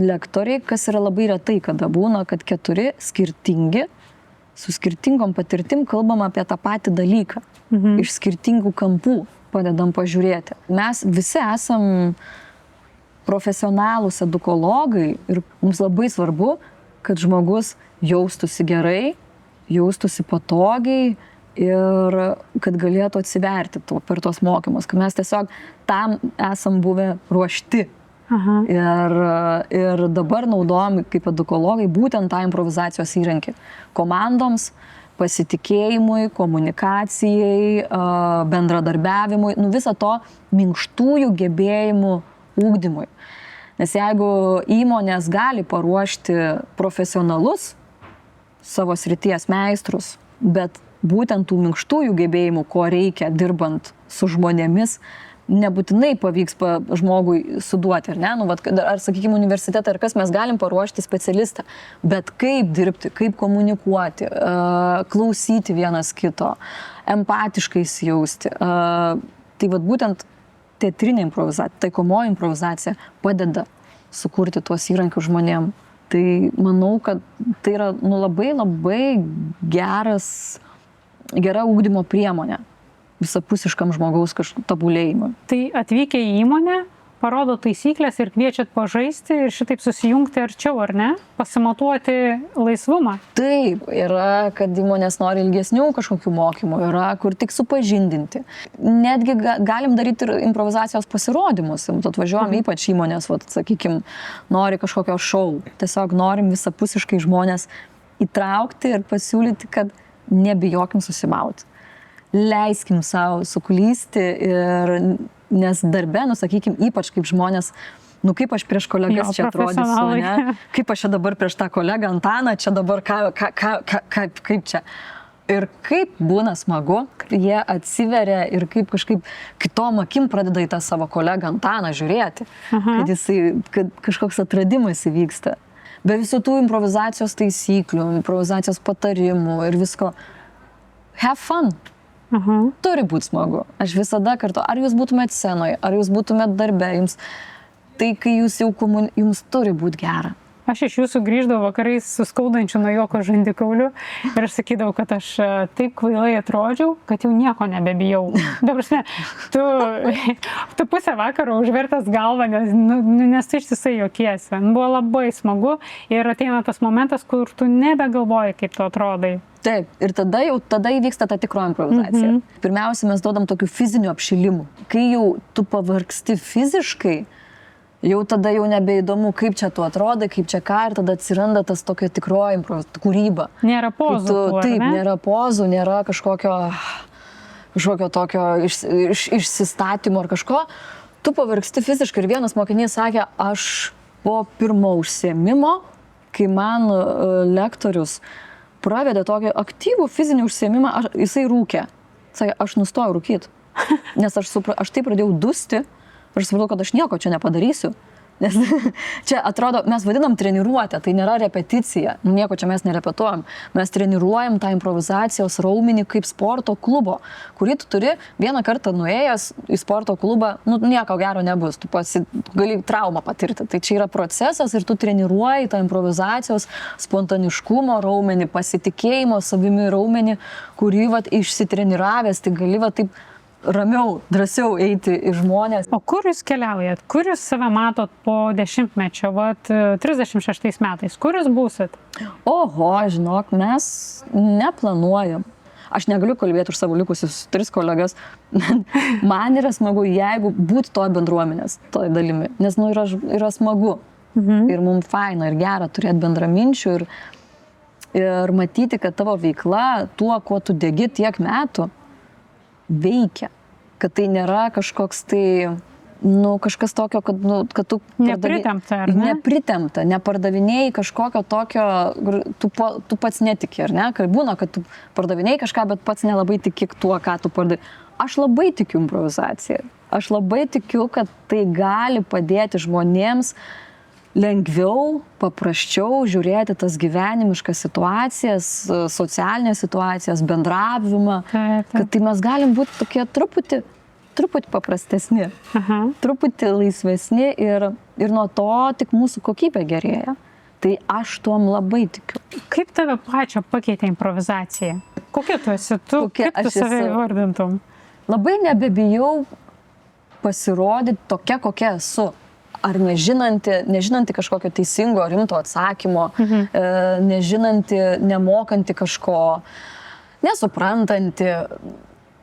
lektoriai, kas yra labai retai, kada būna, kad 4 skirtingi, su skirtingom patirtim kalbam apie tą patį dalyką. Iš skirtingų kampų padedam pažiūrėti. Mes visi esam profesionalūs edukologai ir mums labai svarbu, kad žmogus jaustųsi gerai, jaustųsi patogiai ir kad galėtų atsiverti per tos mokymus, kad mes tiesiog tam esam buvę ruošti. Ir dabar naudojam kaip edukologai būtent tą improvizacijos įrankį komandoms, pasitikėjimui, komunikacijai, bendradarbiavimui, viso to minkštųjų gebėjimų ugdymui. Nes jeigu įmonės gali paruošti profesionalus, savo srities meistrus, bet būtent tų minkštųjų gebėjimų, ko reikia dirbant su žmonėmis, nebūtinai pavyks žmogui suduoti, ar ne? Ar, sakykime, universitetą, ar kas, mes galim paruošti specialistą, bet kaip dirbti, kaip komunikuoti, klausyti vienas kito, empatiškai įsijausti. Tai būtent teatrinė improvizacija, taikomoji improvizacija padeda sukurti tuos įrankius žmonėm. Tai manau, kad tai yra labai labai gera ugdymo priemonė visapusiškam žmogaus tobulėjimui. Tai atvykę į įmonę, parodo taisyklės ir kviečiat pažaisti ir šitaip susijungti arčiau, ar ne? Pasimatuoti laisvumą. Taip, yra, kad įmonės nori ilgesnių kažkokių mokymų, yra, kur tik supažindinti. Netgi galim daryti ir improvizacijos pasirodymus. Atvažiuojam ypač įmonės, sakykime, nori kažkokio šou. Tiesiog norim visapusiškai žmonės įtraukti ir pasiūlyti, kad nebijokim susimauti. Leiskim savo suklysti nes darbe, sakykime, ypač kaip žmonės, kaip aš prieš kolegas čia atrodysiu, ne? Kaip aš čia dabar prieš tą kolegą Antaną, čia dabar kaip čia. Ir kaip būna smagu, kad jie atsiveria ir kaip kažkaip kitom akim pradeda į tą savo kolegą Antaną žiūrėti, kad kažkoks atradimas įvyksta. Be visų tų improvizacijos taisyklių, improvizacijos patarimų ir visko. Have fun. Turi būti smagu. Aš visada kartu, ar jūs būtumėt scenoje, ar jūs būtumėt darbe, tai kai jūs jums turi būti gera. Aš iš jūsų grįždavau vakarais su skaudančiu nuo juoko žandikauliu ir aš sakydavau, kad aš taip kvailai atrodžiau, kad jau nieko nebebijau. Dabar, tu pusę vakaro užvertas galvą, nes tu ištisai juokiesi. Buvo labai smagu ir ateina tas momentas, kur tu nebegalvoji, kaip tu atrodai. Taip, ir tada įvyksta ta tikroji improvizacija. Pirmiausia, mes duodam tokių fizinių apšilimų. Kai jau tu pavargsti fiziškai, jau tada jau nebeįdomu, kaip čia tu atrodai, kaip čia ką, ir tada atsiranda tas tokia tikroji kūryba. Nėra pozų. Taip, nėra pozų, nėra kažkokio kažkokio tokio išsistatymo ar kažko, tu pavargsti fiziškai. Ir vienas mokinys sakė, aš po pirmo užsiėmimo, kai man lektorius pravedė tokį aktyvų fizinį užsiėmimą, jisai rūkė. Sakė, aš nustojau rūkyti. Nes aš taip pradėjau dusti ir supratau, kad aš nieko čia nepadarysiu. Nes čia atrodo, mes vadinam treniruotę, tai nėra repeticija, nieko čia mes nerepetuojam. Mes treniruojam tą improvizacijos raumenį kaip sporto klubo, kurį tu turi vieną kartą nuėjęs į sporto klubą, nieko gero nebus, tu gali traumą patirti. Tai čia yra procesas ir tu treniruoji tą improvizacijos spontaniškumo raumenį, pasitikėjimo savimi raumenį, kurį išsitreniravęs, tai gali taip ramiau, drąsiau eiti į žmonės. O kur jūs keliaujat? Kur jūs save matot po 10-mečio, 36 metais? Kur jūs būsit? Oho, žinok, mes neplanuojam. Aš negaliu kalbėti už savo likusius 3 kolegas. Man yra smagu, jeigu būtų toj bendruomenės, toj dalimi. Nes yra smagu. Ir mums faina ir gera turėti bendraminčių ir matyti, kad tavo veikla, tuo, kuo tu degi tiek metų, veikia, kad tai nėra kažkoks kažkas tokio, kad tu nepritempta, ar ne? Nepritempta, nepardavinėjai kažkokio tokio, tu pats netiki, ar ne? Kai būna, kad tu pardavinėjai kažką, bet pats nelabai tiki tuo, ką tu pardavinėjai. Aš labai tikiu improvizaciją. Aš labai tikiu, kad tai gali padėti žmonėms lengviau, paprasčiau žiūrėti tas gyvenimiškas situacijas, socialinės situacijas, bendravimą, kad tai mes galim būti tokie truputį paprastesni, truputį laisvesni ir nuo to tik mūsų kokybė gerėja. Tai aš tuom labai tikiu. Kaip tave pačią pakeitė improvizacija? Kokia tu esi? Kaip tu save įvardintum? Labai nebebijau pasirodyti tokia, kokia esu. Ar nežinanti kažkokio teisingo, rimto atsakymo, nežinanti, nemokanti kažko, nesuprantanti.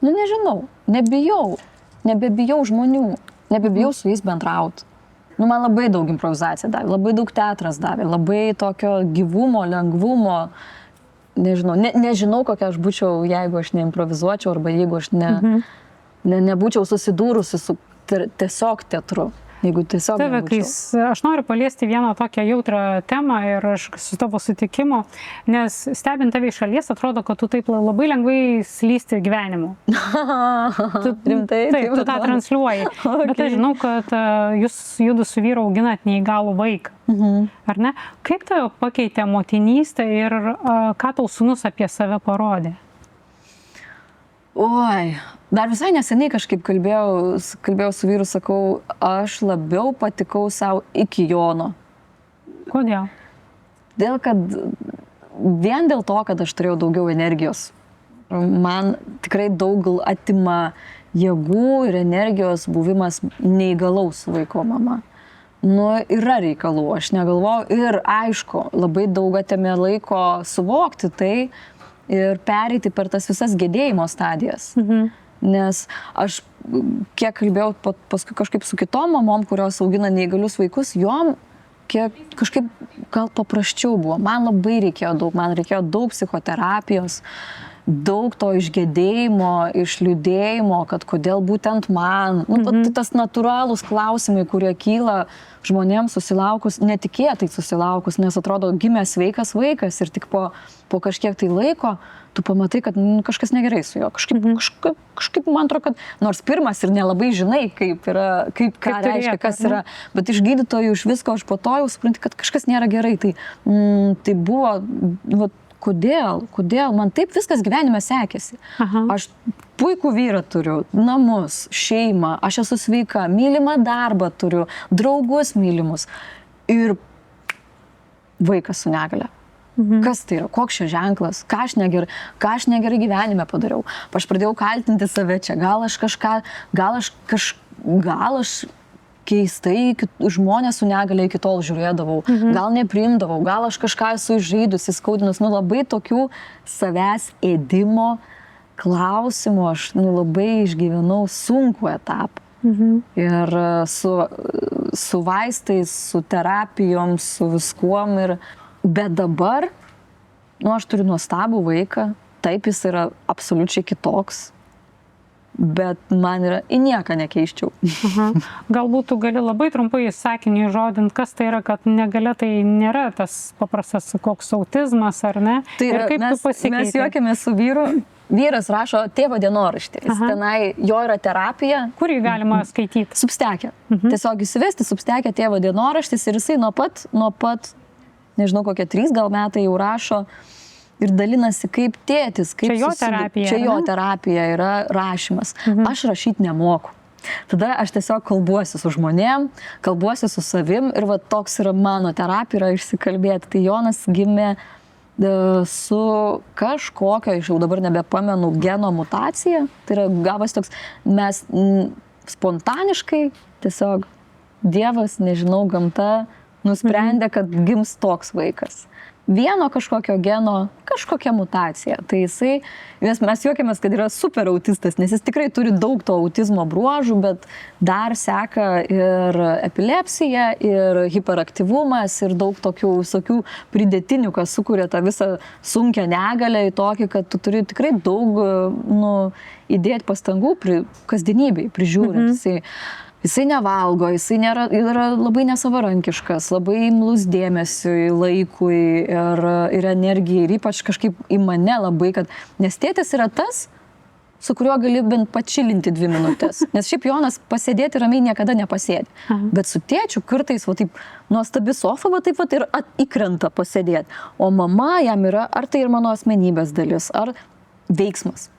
Nežinau, nebebijau žmonių, nebebijau su jais bendrauti. Man labai daug improvizacija davė, labai daug teatras davė, labai tokio gyvumo, lengvumo. Nežinau, kokia aš būčiau, jeigu aš neimprovizuočiau, arba jeigu aš nebūčiau susidūrusi su tiesiog teatru. Aš noriu paliesti vieną tokią jautrą temą ir aš su tavo sutikimu, nes stebint tave iš šalies, atrodo, kad tu taip labai lengvai slysti gyvenimu. Rimtai? Taip, tu tą transliuoji. Okay. Bet aš žinau, kad jūs judu su vyru auginat neįgalų vaiką. Ar ne? Kaip tave pakeitė motinystė ir ką tau sūnus apie save parodė? Oi, dar visai neseniai kažkaip kalbėjau su vyru, sakau, aš labiau patikau savo iki Jono. Kodėl? Vien dėl to, kad aš turėjau daugiau energijos. Man tikrai daug atima jėgų ir energijos buvimas neįgalaus vaiko mama. Yra reikalų, aš negalvojau ir aišku, labai daug atėmė laiko suvokti tai, ir pereiti per tas visas gedėjimo stadijas. Nes aš, kiek kalbėjau paskui kažkaip su kitom mamom, kurios augina neįgalius vaikus, jom kažkaip gal paprasčiau buvo. Man labai reikėjo daug psichoterapijos, daug to išgedėjimo, išliūdėjimo, kad kodėl būtent man. Tas natūralūs klausimai, kurie kyla žmonėms susilaukus, netikėtai susilaukus, nes atrodo gimė sveikas vaikas ir tik po kažkiek tai laiko tu pamatai, kad kažkas negerai su juo. Kažkaip man atrodo, kad nors pirmas ir nelabai žinai, ką reiškia, kas yra, bet iš gydytojų, iš visko, aš po to jau supranti, kad kažkas nėra gerai. Tai buvo, kodėl man taip viskas gyvenime sekėsi. Aš puikų vyrą turiu, namus, šeimą, aš esu sveika, mylimą darbą turiu, draugus mylimus ir vaikas su negalia. Kas tai yra, koks čia ženklas, ką aš negerai gyvenime padariau. Aš pradėjau kaltinti save čia, gal aš keistai žmonės su negalia iki tol žiūrėdavau, gal nepriimdavau, gal aš kažką esu įžeidus, įskaudinus, nulabai tokių savęs ėdimo klausimų, aš labai išgyvenau sunkų etapą. Ir su vaistais, su terapijom, su viskuom. Bet dabar, aš turiu nuostabų vaiką, taip jis yra absoliučiai kitoks. bet man yra į nieką nekeiščiau. Galbūt tu gali labai trumpai sakinį žodint, kas tai yra, kad negalia tai nėra tas paprastas koks autizmas, ar ne? Tai yra, ir kaip tu pasikeitei? mes juokiamės su vyru. Vyras rašo tėvo dienoraštį. Jis tenai, jo yra terapija. Kurį galima skaityti? Substekė. Tiesiog įsivesti substekė tėvo dienoraštis ir jisai nuo pat, nežinau, kokie 3 gal metai jau rašo ir dalinasi kaip tėtis. Kaip Čia jo terapija. Čia jo terapija yra rašymas. Aš rašyti nemoku. Tada aš tiesiog kalbuosi su žmonėm, kalbuosi su savim ir va toks yra mano terapija, yra išsikalbėti. Tai Jonas gimė su kažkokio, aš jau dabar nebepamenu, geno mutacija. Tai yra gavas toks, mes spontaniškai tiesiog Dievas, nežinau, gamta nusprendė, kad gims toks vaikas. Vieno kažkokio geno, kažkokia mutacija. Tai jisai, mes juokiamės, kad yra super autistas, nes jis tikrai turi daug to autizmo bruožų, bet dar seka ir epilepsija, ir hiperaktyvumas, ir daug tokių visokių pridėtinių, kas sukuria tą visą sunkią negalę į tokį, kad tu turi tikrai daug įdėti pastangų kasdienybei, prižiūrint. Jisai nevalgo, jisai yra labai nesavarankiškas, labai imlus dėmesiui, laikui ir energijai, ir ypač kažkaip į mane labai, nes tėtis yra tas, su kuriuo gali bent pačilinti 2 minutės. Nes šiaip Jonas pasėdėti ramiai niekada nepasėdi. Bet su tėčiu kartais taip nuostabi sofa taip ir įkrenta pasėdėti. O mama jam yra, ar tai ir mano asmenybės dalis, ar veiksmas.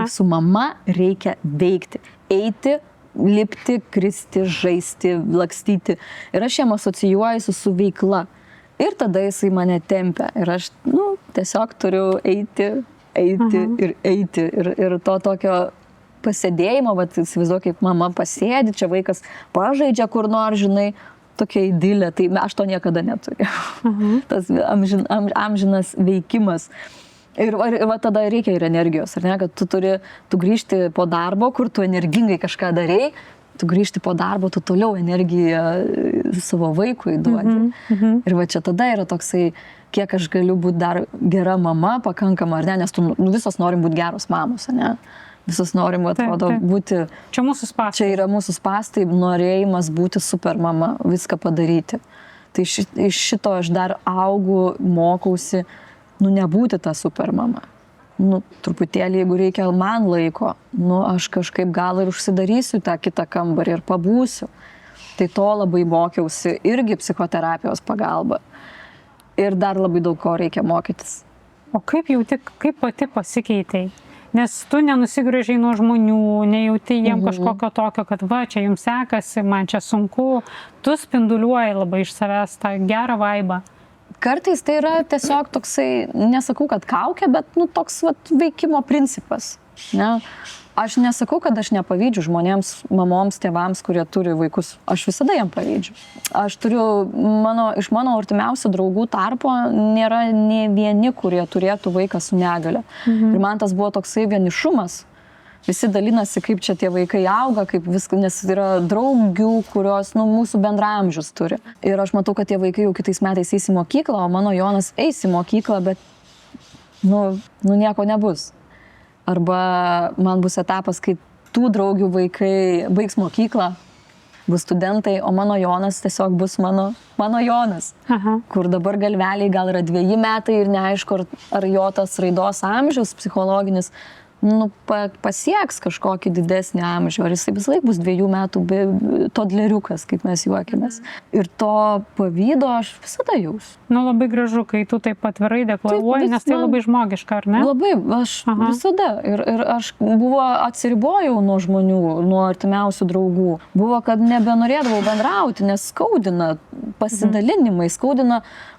Su mama reikia veikti, eiti, lipti, kristi, žaisti, lakstyti. Ir aš jam asocijuojuosi su veikla. Ir tada jisai mane tempia. Ir aš, tiesiog turiu eiti ir eiti. Ir to tokio pasėdėjimo, įsivaizduoju, kaip mama pasėdi, čia vaikas pažaidžia kur nors, žinai, tokia idilė. Tai aš to niekada neturiu. Tas amžinas veikimas. Ir tada reikia ir energijos, ar ne, kad tu grįžti po darbo, kur tu energingai kažką darei, tu grįžti po darbo, tu toliau energiją savo vaikui duodi. Ir čia tada yra toksai, kiek aš galiu būti dar gera mama, pakankama, ar ne, nes visos norim būti geros mamos, ar ne? Visos norim, atrodo, būti... Čia mūsų spąstai. Čia yra mūsų spąstai, norėjimas būti super mama, viską padaryti. Tai iš šito aš dar augu, mokausi, nebūti ta super mama. Truputėlį, jeigu reikia man laiko, aš kažkaip gal ir užsidarysiu tą kitą kambarį ir pabūsiu. Tai to labai mokiausi irgi psichoterapijos pagalba. Ir dar labai daug ko reikia mokytis. O kaip pati pasikeitei? Nes tu nenusigręžiai nuo žmonių, nejauti jiem kažkokio tokio, kad čia jums sekasi, man čia sunku. Tu spinduliuoji labai iš savęs tą gerą vaibą. Kartais tai yra tiesiog toksai, nesakau, kad kaukė, bet toks veikimo principas. Ne? Aš nesakau, kad aš nepavydžiu žmonėms, mamoms, tėvams, kurie turi vaikus. Aš visada jam pavydžiu. Aš turiu, iš mano artimiausių draugų tarpo nėra nei vieni, kurie turėtų vaiką su negale. Ir man tas buvo toksai vienišumas. Visi dalinasi, kaip čia tie vaikai auga, kaip viskas, nes yra draugių, kurios mūsų bendraamžius turi. Ir aš matau, kad tie vaikai jau kitais metais eis į mokyklą, o mano Jonas eis į mokyklą, bet nieko nebus. Arba man bus etapas, kai tų draugių vaikai baigs mokyklą, bus studentai, o mano Jonas tiesiog bus mano Jonas. Kur dabar galveliai gal yra 2 metai ir neaišku, ar jo tas raidos amžius psichologinis pasieks kažkokį didesnį amžių, ar jisai vis laik bus 2 metų todleriukas, kaip mes juokimės. Ir to pavydo aš visada jausiu. Labai gražu, kai tu taip atvirai deklaruoji, nes tai labai žmogiška, ar ne? Labai, aš visada. Ir aš atsiribojau nuo žmonių, nuo artimiausių draugų. Buvo, kad nebenorėdavau bendrauti, nes skaudina pasidalinimai,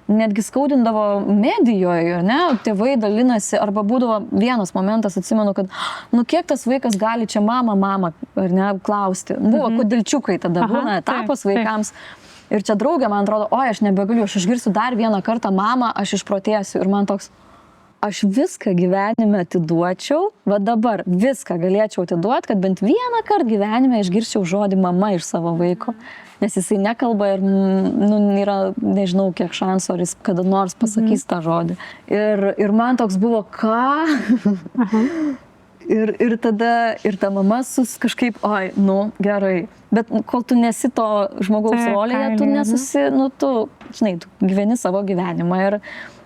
netgi skaudindavo medijoje, ne, tėvai dalinasi, arba būdavo vienas momentas, atsimenu, kad, kiek tas vaikas gali čia mama, ar ne, klausti. Buvo kodėlčiukai tada, būna etapas vaikams. Ir čia draugė, man atrodo, aš nebegaliu, aš išgirsiu dar vieną kartą mamą, aš išprotėsiu. Ir man toks, aš viską gyvenime atiduočiau, dabar viską galėčiau atiduoti, kad bent vieną kartą gyvenime išgirčiau žodį mama iš savo vaiko. Nes jisai nekalba ir yra, nežinau, kiek šansų, ar jis kada nors pasakys tą žodį. Ir man toks buvo, ką? Ir tada, ir ta mama kažkaip, oi, nu, gerai. Bet kol tu nesi to žmogaus Taip, rolėje, tu kailyje, tu, žinai, tu gyveni savo gyvenimą ir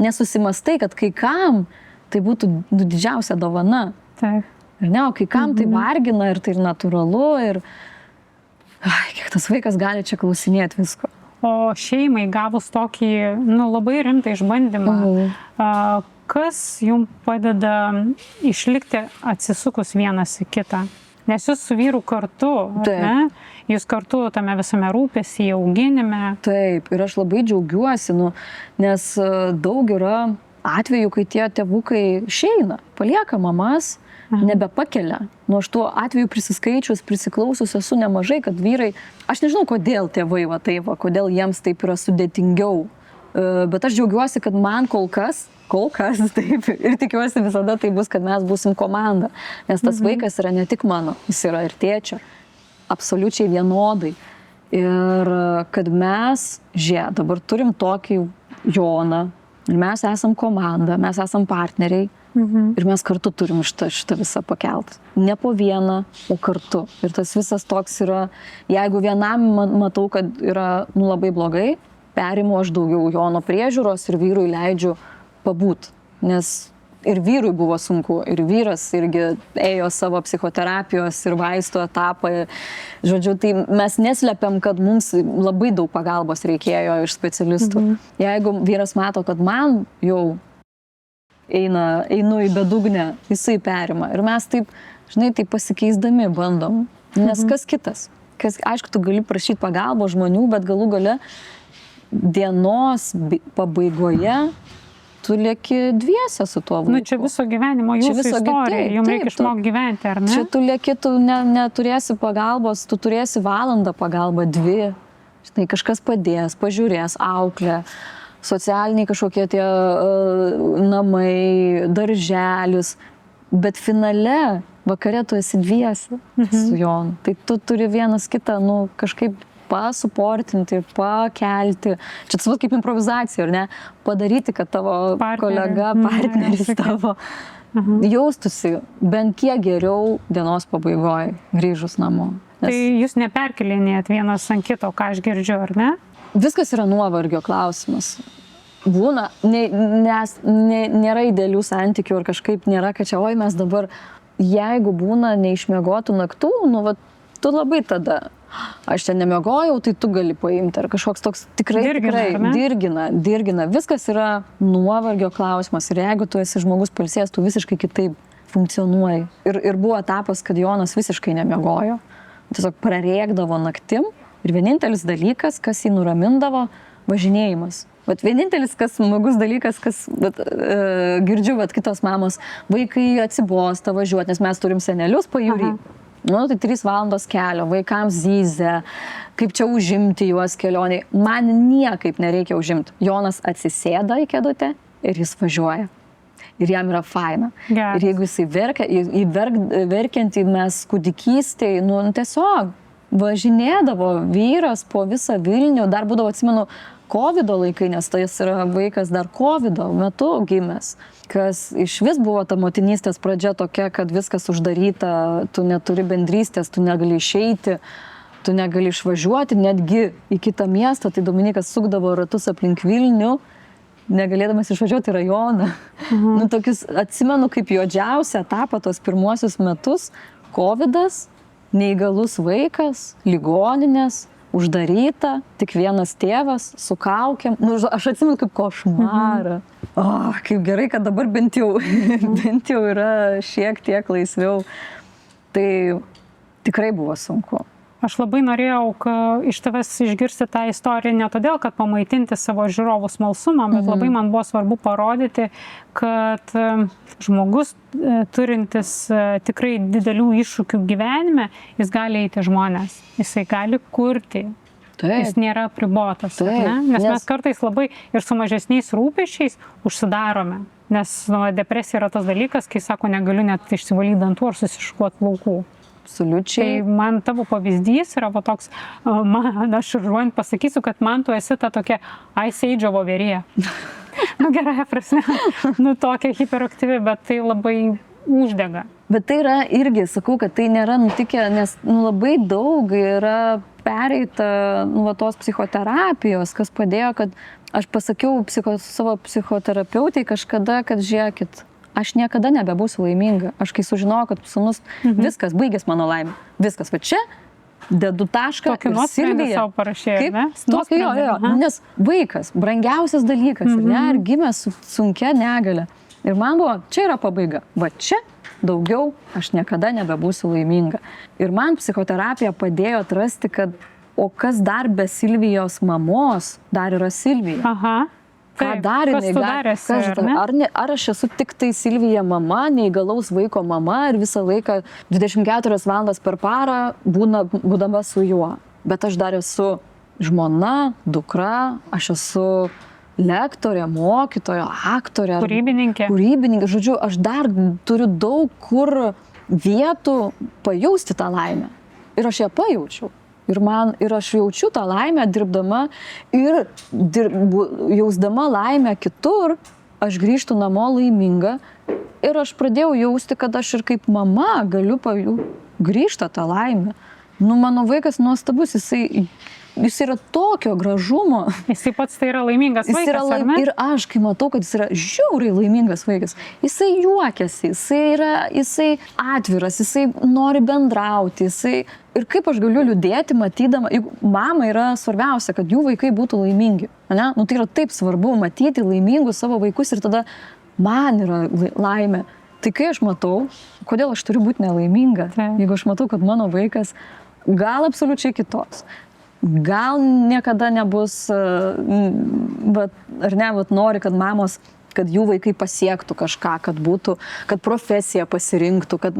nesusimastai, kad kai kam tai būtų didžiausia dovana. Taip. Ir ne, o kai kam tai vargina ir tai ir natūralu ir kiek tas vaikas gali čia klausinėti visko. O šeimai gavus tokį, labai rimtą išbandymą, kas jums padeda išlikti atsisukus vienas į kitą? Nes jūs su vyru kartu, ar ne? Jūs kartu tame visame rūpesį, auginime. Taip, ir aš labai džiaugiuosi, nes daug yra atvejų, kai tie tėvukai išeina, palieka mamas, nebepakelia. Aš tuo atveju prisiklausius esu nemažai, kad vyrai, aš nežinau, kodėl tėvai kodėl jiems taip yra sudėtingiau, bet aš džiaugiuosi, kad man kol kas taip, ir tikiuosi visada tai bus, kad mes būsim komanda, nes tas vaikas yra ne tik mano, jis yra ir tėčio, absoliučiai vienodai. Ir kad mes, dabar turim tokį Joną, ir mes esam komanda, mes esam partneriai, ir mes kartu turim šitą visą pakelt. Ne po vieną, o kartu. Ir tas visas toks yra, jeigu vienam matau, kad yra labai blogai, perimu aš daugiau Jono priežiūros ir vyrui leidžiu pabūt. Nes ir vyrui buvo sunku, ir vyras irgi ėjo savo psichoterapijos ir vaistų etapą. Žodžiu, tai mes neslepiam, kad mums labai daug pagalbos reikėjo iš specialistų. Jeigu vyras mato, kad man jau einu į bedugnę, jisai perima. Ir mes taip, žinai, taip pasikeisdami bandom. Nes kas kitas? Aišku, tu gali prašyti pagalbos žmonių, bet galų gale dienos pabaigoje tu lieki dviese su tuo vaiku. Čia viso gyvenimo jūsų istorija, jums reikia išmokti gyventi, ar ne? Čia tu lieki, tu neturėsi pagalbos, tu turėsi valandą pagalbą, 2. Žinai, kažkas padės, pažiūrės, auklė, socialiniai kažkokie tie namai, darželis, bet finale vakare tu esi dviese su Jonu. Tai tu turi vienas kitą, kažkaip pasuportinti, pakelti. Čia tas kaip improvizacija, ar ne? Padaryti, kad tavo kolega, partneris tavo jaustųsi bent kiek geriau dienos pabaigoje grįžus namo. Tai jūs neperkelinėjat vienas ant kito, ką aš girdžiu, ar ne? Viskas yra nuovargio klausimas. Būna, nes nėra idealių santykių ir kažkaip nėra, kad čia, oi mes dabar, jeigu būna neišmiegotų naktų, tu labai tada, aš čia nemiegojau, tai tu gali paimti. Ar kažkoks toks tikrai dirgina. Viskas yra nuovargio klausimas. Ir jeigu tu esi žmogus pailsėjęs, tu visiškai kitaip funkcionuoji. Ir buvo etapas, kad Jonas visiškai nemiegojo. Tiesiog prarėkdavo naktim. Ir vienintelis dalykas, kas jį nuramindavo, važinėjimas. Bet vienintelis, smagus dalykas, girdžiu, kitos mamos, vaikai atsibosta važiuoti, nes mes turim senelius pajūry. Tai 3 valandos kelio, vaikams zyzia, kaip čia užimti juos kelioniai. Man niekaip nereikia užimti. Jonas atsisėda į kėdutę ir jis važiuoja. Ir jam yra faina. Ir jeigu jisai verkiantį mes kūdikystėj, tiesiog važinėdavo vyras po visą Vilnių, dar būdavo, atsimenu, Covido laikai, nes tai yra vaikas dar Covido metu gimęs, kas iš vis buvo ta motinystės pradžia tokia, kad viskas uždaryta, tu neturi bendrystės, tu negali išeiti, tu negali išvažiuoti netgi į kitą miestą, tai Dominikas sukdavo ratus aplink Vilnių, negalėdamas išvažiuoti į rajoną. Tokius atsimenu kaip juodžiausią etapą tos pirmuosius metus, Covidas, neįgalus vaikas, ligoninės, uždaryta, tik vienas tėvas, su kaukėm. Aš atsimenu kaip košmarą. Kaip gerai, kad dabar bent jau yra šiek tiek laisviau. Tai tikrai buvo sunku. Aš labai norėjau iš tavęs išgirsti tą istoriją ne todėl, kad pamaitinti savo žiūrovų smalsumą, bet labai man buvo svarbu parodyti, kad žmogus turintis tikrai didelių iššūkių gyvenime, jis gali eiti žmonės, jisai gali kurti. Jis nėra apribotas, nes mes kartais labai ir su mažesniais rūpesčiais užsidarome. Nes depresija yra tas dalykas, kai sako, negaliu net išsivalyti dantų ar susišukuoti plaukų. Absoliučiai. Tai man tavo pavyzdys yra toks, aš žuojant pasakysiu, kad man tu esi ta tokia Ice Age voverė. Gerąją prasme, tokia hiperaktyvi, bet tai labai uždega. Bet tai yra irgi, sakau, kad tai nėra nutikę, nes labai daug yra pereita tos psichoterapijos, kas padėjo, kad aš pasakiau savo psichoterapeutai kažkada, kad žiūrėkit, aš niekada nebebūsiu laiminga. Aš kai sužinojau, kad sūnus, viskas, baigės mano laimė. Viskas, va čia dedu tašką. Tokį nuosprendį savo parašėjai, ne? Tokį, jo. Nes vaikas, brangiausias dalykas, ne, ir gimė su sunkia negalia. Ir man buvo, čia yra pabaiga. Va čia daugiau aš niekada nebebūsiu laiminga. Ir man psichoterapija padėjo atrasti, kad o kas dar be Silvijos mamos, dar yra Silvija. Aha. Ką dar jinai, ar aš esu tik tai Silvija mama, neįgalaus vaiko mama ir visą laiką 24 valandas per parą būdama su juo. Bet aš dar esu žmona, dukra, aš esu lektorė, mokytoja, aktorė. Kūrybininkė. Žodžiu, aš dar turiu daug kur vietų pajausti tą laimę. Ir aš ją pajaučiau. Ir aš jaučiu tą laimę dirbdama ir jausdama laimę kitur, aš grįžtu namo laiminga ir aš pradėjau jausti, kad aš ir kaip mama galiu grįžti tą laimę. Mano vaikas nuostabus, jis yra tokio gražumo. Jisai pats tai yra laimingas vaikas, ar ne? Ir aš, kai matau, kad jis yra žiauriai laimingas vaikas, jisai juokiasi, jisai atviras, jisai nori bendrauti, ir kaip aš galiu liūdėti, matydama, juk mama yra svarbiausia, kad jų vaikai būtų laimingi. Ne? Tai yra taip svarbu matyti laimingus savo vaikus ir tada man yra laimė. Tai kai aš matau, kodėl aš turiu būti nelaiminga, jeigu aš matau, kad mano vaikas gal absoliučiai kitoks. Gal niekada nebus, nori, kad mamos, kad jų vaikai pasiektų kažką, kad profesiją pasirinktų, kad,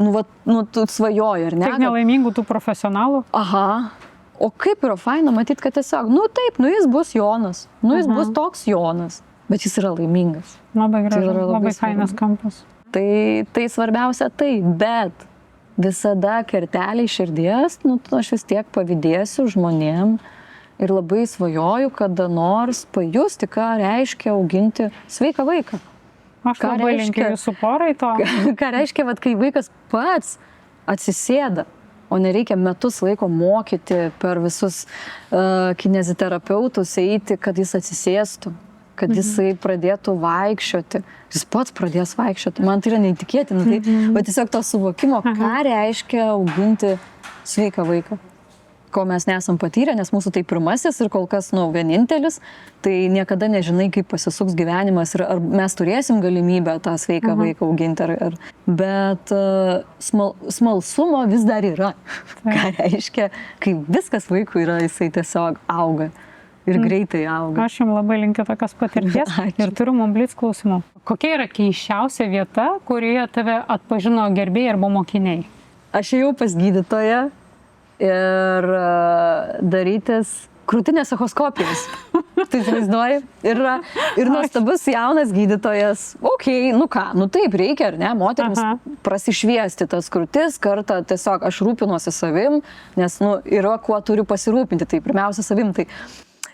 tu svajoji, ar ne? Tik nelaimingų tų profesionalų? Aha. O kaip yra faina matyti, kad tiesiog, jis bus Jonas, jis bus toks Jonas, bet jis yra laimingas. Labai gražu, labai fainas kampas. Tai svarbiausia bet visada kerteliai širdies, aš vis tiek pavydėsiu žmonėm ir labai svajoju, kada nors pajusti, ką reiškia auginti sveiką vaiką. Aš labai linkiu jūsų porai to. Ką reiškia, kai vaikas pats atsisėda, o nereikia metus laiko mokyti per visus kineziterapeutus eiti, kad jis atsisėstų, kad jisai pradėtų vaikščioti. Jis pats pradės vaikščioti. Man tai yra neįtikėtina. Bet tiesiog to suvokimo, ką reiškia auginti sveiką vaiką. Ko mes nesam patyrę, nes mūsų tai pirmasis ir kol kas vienintelis, tai niekada nežinai, kaip pasisuks gyvenimas ir ar mes turėsim galimybę tą sveiką vaiką auginti. Bet smalsumo vis dar yra. Ką reiškia, kai viskas vaikui yra, jisai tiesiog auga. Ir greitai auga. Aš jums labai linkiu tokios patirties ir turiu mums blitz klausimų. Kokia yra keisčiausia vieta, kurioje tave atpažino gerbėjai arba mokiniai? Aš ėjau pas gydytoją ir darytis krūtinės echoskopijos. Tai įsivaizduoji? Ir nuostabus jaunas gydytojas. Taip reikia, ar ne, moterims prasišviesti tas krūtis, kartą tiesiog aš rūpinuosi savim, nes yra kuo turiu pasirūpinti, tai pirmiausia savim.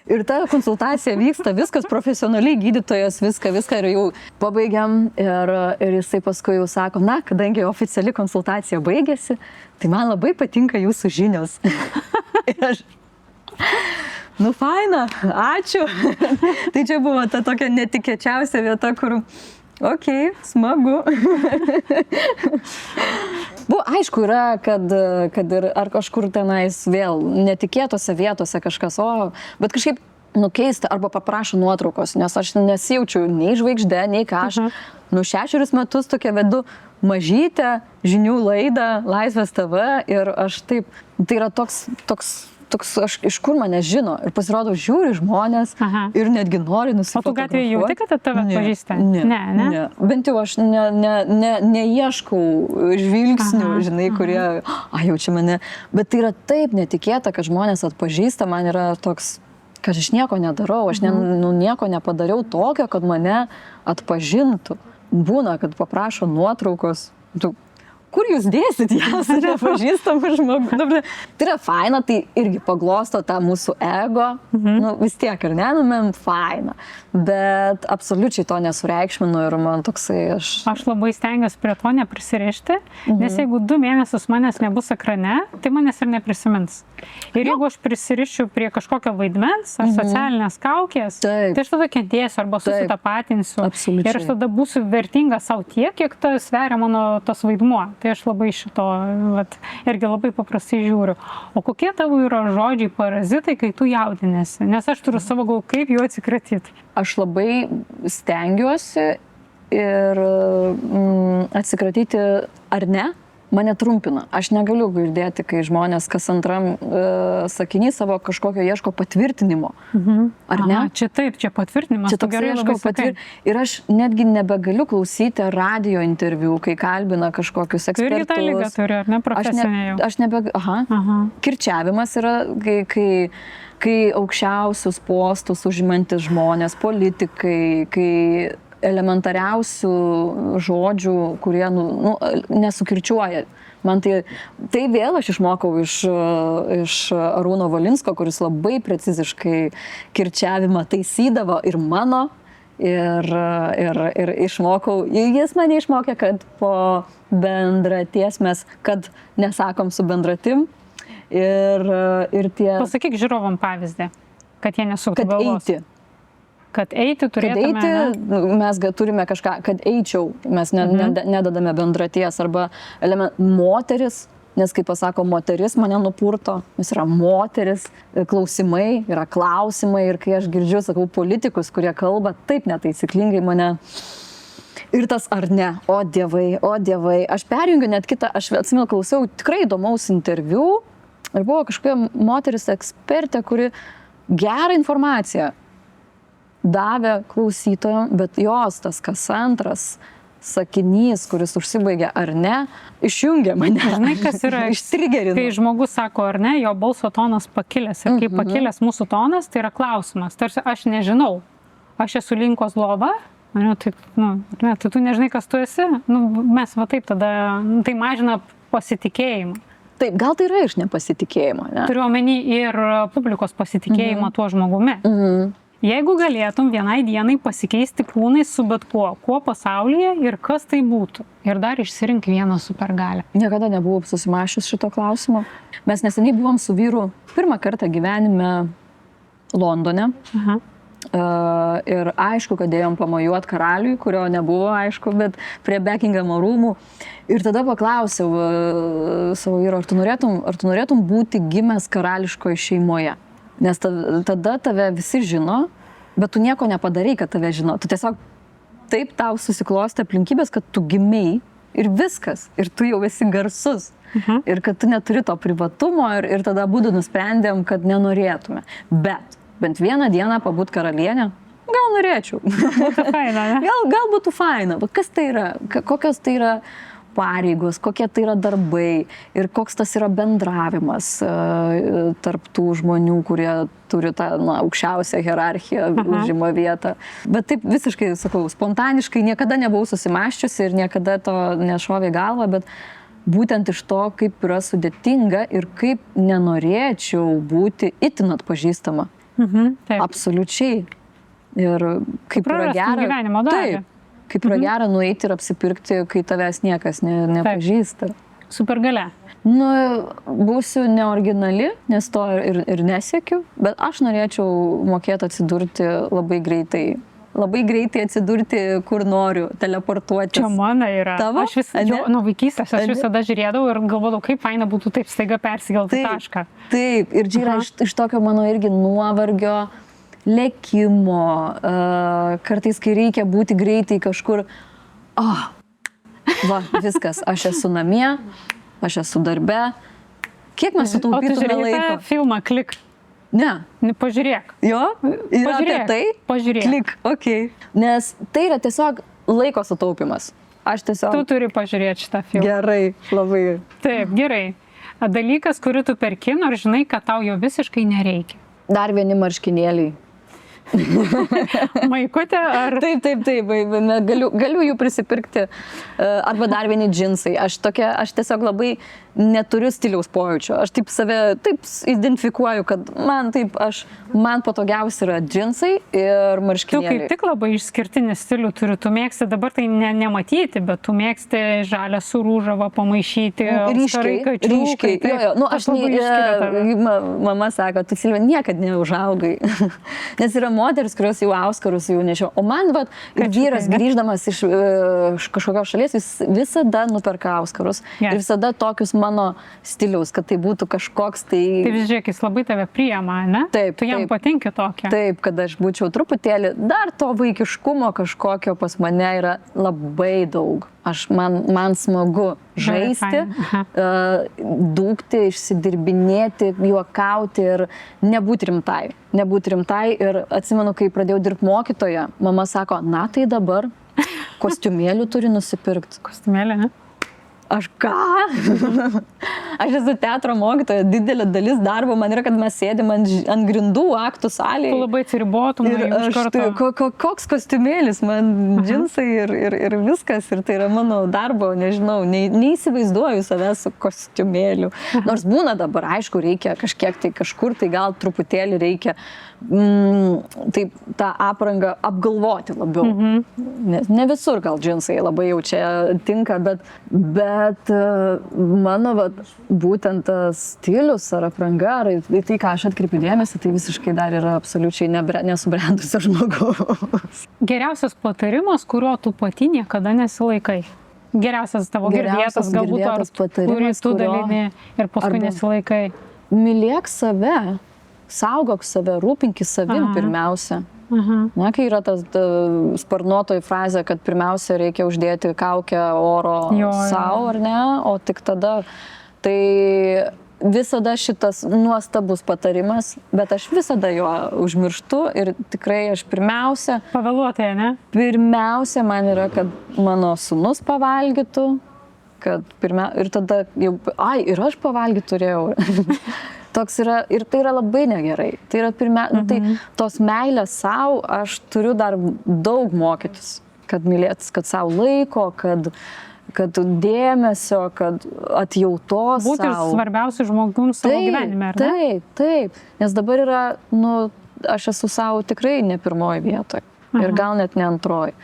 Ir ta konsultacija vyksta, viskas profesionaliai, gydytojas viską ir jau pabaigiam ir jisai paskui jau sako, kadangi oficiali konsultacija baigėsi, tai man labai patinka jūsų žinios. Ir aš, faina, ačiū. Tai čia buvo ta tokia netikėčiausia vieta, kur, smagu. Aišku yra, kad ir ar kažkur tenais vėl netikėtose vietose kažkas, bet kažkaip keista arba paprašo nuotraukos, nes aš nesijaučiu nei žvaigždė, nei ką aš 6 metus tokia vedu mažytę žinių laidą Laisvės TV ir aš taip, tai yra toks, aš iš kur mane žino ir pasirodo žiūri žmonės ir netgi nori nusifotografuoti. O tu gatvėje jauti, kad tave atpažįsta? Ne. Bent jau aš neieškau žvilgsnių, žinai, kurie, jau čia mane, bet tai yra taip netikėta, kad žmonės atpažįsta, man yra toks, kad aš nieko nedarau, aš nieko nepadariau tokio, kad mane atpažintų. Būna, kad paprašo nuotraukos, kur jūs dėsit ją su nepažįstamu žmogumi? Tai yra faina, tai irgi paglosto tą mūsų ego, nu, vis tiek, ar ne, nu, man faina, bet absoliučiai to nesureikšminu ir man toksai Aš labai stengiuosi prie to neprisirišti, nes jeigu 2 mėnesius manęs nebus ekrane, tai manęs ir neprisimins. Ir jeigu aš prisirišiu prie kažkokio vaidmens ar socialinės kaukės, tai aš tada kentėsiu arba susitapatinsiu. Absoliučiai. Ir aš tada būsiu vertinga savo tiek, kiek tas sveria mano tas vaidmuo. Tai aš labai šito irgi labai paprastai žiūriu. O kokie tavo yra žodžiai parazitai, kai tu jaudinėsi? Nes aš turiu savo gal kaip jų atsikratyti. Aš labai stengiuosi ir atsikratyti ar ne, mane trumpina. Aš negaliu girdėti, kai žmonės kas antram sakinį savo kažkokio ieško patvirtinimo. Ar ne? Aha, čia taip, čia patvirtinimas. Čia toks ieško patvirtinimas. Ir aš netgi nebegaliu klausyti radio interviu, kai kalbina kažkokius ekspertus. Ir tą lygą turi, ar ne, profesinė jau? Aš Kirčiavimas yra, kai aukščiausius postus užimantis žmonės, politikai, kai elementariausių žodžių, kurie nesukirčiuoja. Man tai vėl aš išmokau iš Arūno Valinsko, kuris labai preciziškai kirčiavimą taisydavo ir mano, ir išmokau. Jis mane išmokė, kad po bendraties mes, kad nesakom su bendratim. Ir tie... Pasakyk žiūrovam pavyzdį, kad jie nesuktų galvos. Kad eiti turėtume. Kad eiti, mes turime kažką, kad eičiau, mes nedadame bendraties arba moteris, nes kaip pasako moteris, mane nupurto, nes yra moteris, klausimai, yra klausimai ir kai aš girdžiu, sakau, politikus, kurie kalba taip netaisyklingai mane. Ir tas ar ne, o dievai, aš perjungiu net kitą, aš atsimenu, klausiau tikrai įdomaus interviu ir buvo kažkokia moteris ekspertė, kuri gerą informaciją davė klausytojom, bet jos tas kas antras sakinys, kuris užsibaigia ar ne, išjungia mane. Žinai, kas yra ištrigerina. Kai žmogus sako ar ne, jo balso tonas pakilęs. Ir kai pakilęs mūsų tonas, tai yra klausimas. Tarsi aš nežinau, aš esu linkos lova, tai tu nežinai, kas tu esi. Mes va taip tada, tai mažina pasitikėjimą. Taip, gal tai yra iš nepasitikėjimo, ne? Turiu omeny ir publikos pasitikėjimą tuo žmogumi. Jeigu galėtum vienai dienai pasikeisti kūnais su bet kuo pasaulyje ir kas tai būtų. Ir dar išsirink vieną supergalę. Niekada nebuvau susimąsčius šito klausimo. Mes neseniai buvom su vyru pirmą kartą gyvenime Londone. Ir aišku, kad ėjom pamojuoti karaliui, kurio nebuvo aišku, bet prie Buckinghamo rūmų. Ir tada paklausiau savo vyro, ar tu norėtum būti gimęs karališkoje šeimoje? Nes tada tave visi žino, bet tu nieko nepadarai, kad tave žino. Tu tiesiog taip tau susiklosti aplinkybės, kad tu gimei ir viskas. Ir tu jau esi garsus. Ir kad tu neturi to privatumo ir tada būdu nusprendėm, kad nenorėtume. Bet bent vieną dieną pabūt karalienė, gal norėčiau. Būtų faina, ne? Gal būtų faina. Bet kas tai yra? Kokios tai yra pareigos, kokie tai yra darbai ir koks tas yra bendravimas tarp tų žmonių, kurie turi tą aukščiausią hierarchiją, užima vietą. Bet taip visiškai, sakau, spontaniškai niekada nebuvau susimąsčiusi ir niekada to nešovė galvą, bet būtent iš to, kaip yra sudėtinga ir kaip nenorėčiau būti itin atpažįstama. Absoliučiai. Ir kaip yra gera. Gyvenimo dalį. Taip. Kaip yra gera nueiti ir apsipirkti, kai tavęs niekas nepažįsta. Supergalia. Būsiu neoriginali, nes to ir nesiekiu, bet aš norėčiau mokėti atsidurti labai greitai atsidurti, kur noriu, teleportuotis. Čia mano yra. Tavo? Nuo vaikystės aš visada žiūrėdavau ir galvodavau, kaip faina būtų taip staiga persikelti tašką. Taip, ir čia yra iš tokio mano irgi nuovargio, lėkimo, kartais, kai reikia būti greitai kažkur, viskas, aš esu namie, aš esu darbe. Kiek mes sutaupytume laiko? O tu žiūrėjai tą filmą Klik? Ne. Pažiūrėk. Jo? Pažiūrėk. Pažiūrėk. Klik, okei. Nes tai yra tiesiog laiko sutaupimas. Aš tiesiog... Tu turi pažiūrėti šitą filmą. Gerai, labai. Taip, gerai. Dalykas, kurį tu perki, nors žinai, kad tau jo visiškai nereikia. Dar vieni marškinėliai. Maikutė ar... Taip, galiu jų prisipirkti. Arba dar vieni džinsai. Aš tiesiog labai neturiu stiliaus pojūčio. Aš taip save identifikuoju, kad man patogiausia yra džinsai ir Tu marškinėliai. kaip tik labai išskirtinį stilių turi. Tu mėgsti dabar tai nematyti, bet tu mėgsti žalę su rūžava pamaišyti. Ryškiai. Jo. Nu, aš mama sako, tu Silvija niekad neužaugai. Nes yra moteris, kurios jau auskarus jau nešio. O man, ir vyras grįždamas iš kažkokios šalies, jis visada nuperka auskarus. Yes. Ir visada tokius mano stiliaus, kad tai būtų kažkoks tai... Taip, žiūrėk, jis labai tave priema, ne? Taip, Tu jam taip. patinki tokia. Taip, kad aš būčiau truputėlį, dar to vaikiškumo kažkokio pas mane yra labai daug. Man smagu žaisti, dūkti, išsidirbinėti, juokauti ir nebūti rimtai. Ir atsimenu, kai pradėjau dirbti mokytoja, mama sako, na tai dabar kostiumėlių turi nusipirkti. Kostiumėlė, ne? Aš ką? Aš esu teatro mokytoja, didelė dalis darbo man yra, kad mes sėdim ant grindų aktų salėje. Tu labai atsiribotum Ir iš karto. koks kostiumėlis, man džinsai ir viskas, ir tai yra mano darbo, nežinau, neįsivaizduoju savęs su kostiumėliu. Nors būna dabar, aišku, reikia kažkiek tai kažkur, tai gal truputėlį reikia taip tą aprangą apgalvoti labiau. Ne visur gal džinsai labai jau čia tinka, bet mano būtent tas stilius ar apranga, ar tai, ką aš atkreipiu dėmesį, tai visiškai dar yra absoliučiai nesubrendusio žmogaus. Geriausias patarimas, kurio tu pati niekada nesilaikai. Geriausias tavo girdėtas, galbūt, ar kurį tu dalini ir paskui nesilaikai. Mylėk save, saugok save, rūpinkis savim pirmiausia. Na, kai yra tas sparnuotoji frazė, kad pirmiausia reikia uždėti kaukę oro savo, ar ne, o tik tada. Tai visada šitas nuostabus patarimas, bet aš visada jo užmirštu ir tikrai aš pirmiausia... Pavėluotai, ne? Pirmiausia man yra, kad mano sūnus pavalgytų, ir tada jau, ir aš pavalgyti turėjau. Toks yra, ir tai yra labai negerai. Tai yra tai tos meilės savo aš turiu dar daug mokytis, kad mylėtis, kad savo laiko, kad dėmesio, kad atjautos. Būti ir svarbiausiu žmogum savo gyvenime, ar ne? Taip. Nes dabar yra, aš esu savo tikrai ne pirmoji vietoje. Ir gal net ne antroji.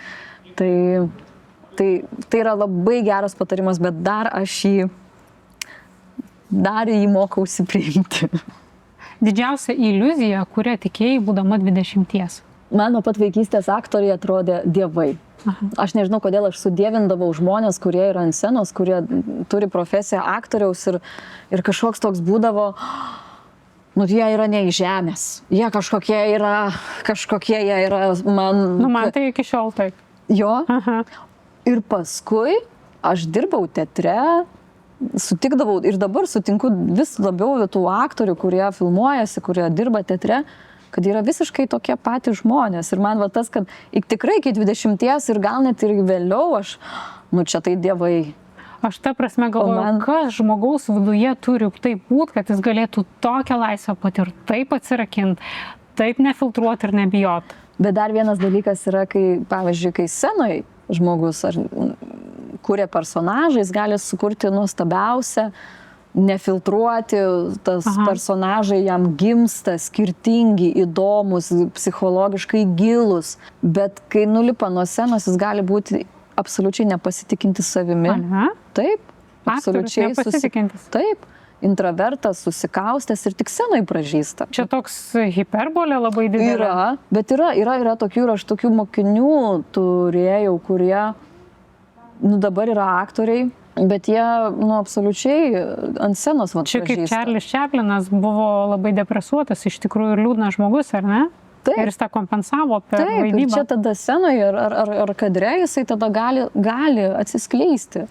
Tai yra labai geras patarimas, bet dar jį mokausi priimti. Didžiausia iliuzija, kurią tikėjai būdama 20. Man nuo pat vaikystės aktoriai atrodė dievai. Aš nežinau, kodėl aš sudievindavau žmonės, kurie yra ant scenos, kurie turi profesiją aktoriaus ir kažkoks toks būdavo, jie yra ne iš žemės. Jie kažkokie yra man... Man tai iki šiol taip. Jo. Ir paskui aš dirbau teatre, sutikdavau ir dabar sutinku vis labiau tų aktorių, kurie filmuojasi, kurie dirba teatre, kad yra visiškai tokie patys žmonės. Ir man tas, kad tikrai iki 20 ir gal net ir vėliau aš, čia tai dievai. Aš ta prasme galvoju, kas žmogaus viduje turi taip būti, kad jis galėtų tokią laisvę patirti, taip atsirakinti, taip nefiltruoti ir nebijoti. Bet dar vienas dalykas yra, pavyzdžiui, kai scenoje žmogus kuria personažą, jis gali sukurti nuostabiausią, nefiltruoti, tas personažai jam gimsta skirtingi, įdomus, psichologiškai gilus, bet kai nulipa nuo scenos, jis gali būti absoliučiai nepasitikintis savimi. Taip, absoliučiai nepasitikintis. Taip, intravertas, susikaustęs ir tik scenoje pražįsta. Čia toks hiperbolė labai didelė. Yra, bet yra tokių, ir aš tokių mokinių turėjau, kurie dabar yra aktoriai, bet jie absoliučiai ant scenos pražįsta. Čia kaip Čarlis Čaplinas buvo labai depresuotas, iš tikrųjų ir liūdnas žmogus, ar ne? Taip. Ir jis tą kompensavo per vaidybą. Ir čia tada scenoje ar kadre jisai tada gali atsiskleisti,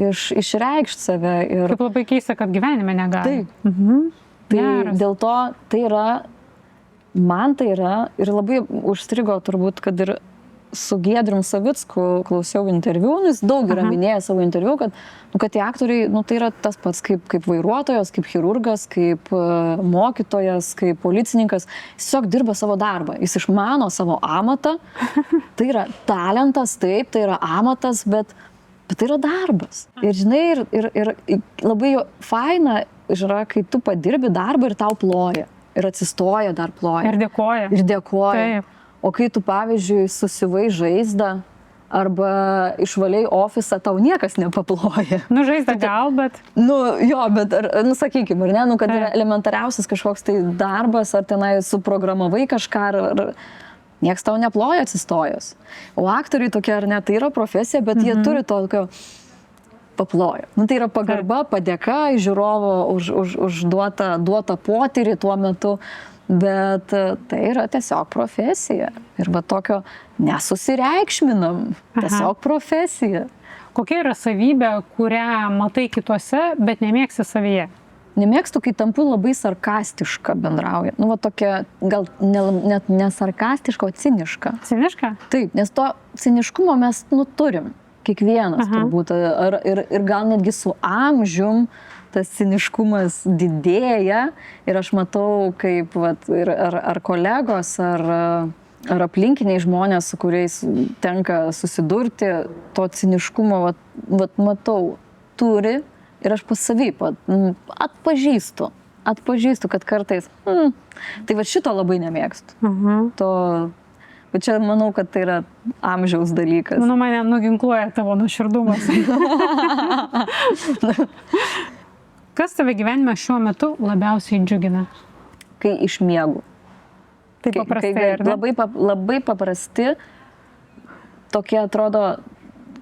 išreikšti save. Kaip labai keista, kad gyvenime negali. Taip. Tai dėl to man tai yra, ir labai užstrigo turbūt, kad ir su Giedrium Savicku klausiau interviu, nu, jis daug yra minėjęs savo interviu, kad tie aktoriai, nu, tai yra tas pats kaip vairuotojas, kaip chirurgas, kaip mokytojas, kaip policininkas. Jis tiesiog dirba savo darbą, jis išmano savo amatą, tai yra talentas, taip, tai yra amatas, bet tai yra darbas. Ir žinai, ir labai faina yra, kai tu padirbi darbą ir tau ploja. Ir atsistoja dar ploja. Ir dėkoja. Ir dėkoja. Taip. O kai tu, pavyzdžiui, susivai žaizdą arba išvaliai ofisą, tau niekas nepaploja. Nu, žaizdą gal, bet... Nu, jo, bet, nu, sakykime, ar ne, nu, kad yra elementariausias kažkoks tai darbas, ar tenai suprogramavai kažką, ar nieks tau neploja atsistojęs. O aktoriai tokie, ar ne, tai yra profesija, bet jie turi tokio paploja. Nu, tai yra pagarba, padėka žiūrovo už duotą potyrį tuo metu. Bet tai yra tiesiog profesija. Ir va tokio nesusireikšminam. Tiesiog profesija. Kokia yra savybė, kurią matai kituose, bet nemėgsti savyje? Nemėgstu, kai tampu labai sarkastiška bendrauja. Nu, va tokia, gal net ne sarkastiška, o ciniška. Ciniška? Taip, nes to ciniškumo mes, nu, turim. Kiekvienas turbūt. Ir gal netgi su amžium tas ciniškumas didėja ir aš matau, kaip vat, ar kolegos, ar aplinkiniai žmonės, su kuriais tenka susidurti, to ciniškumo vat matau, turi ir aš pas savį atpažįstu, kad kartais, tai va šito labai nemėgstu. Bet čia manau, kad tai yra amžiaus dalykas. Manau, mane nuginkluoja tavo nuoširdumas. Kas tave gyvenime šiuo metu labiausiai džiugina? Kai išmiegu. Tai paprastai, ar ne? Labai paprasti, tokie atrodo,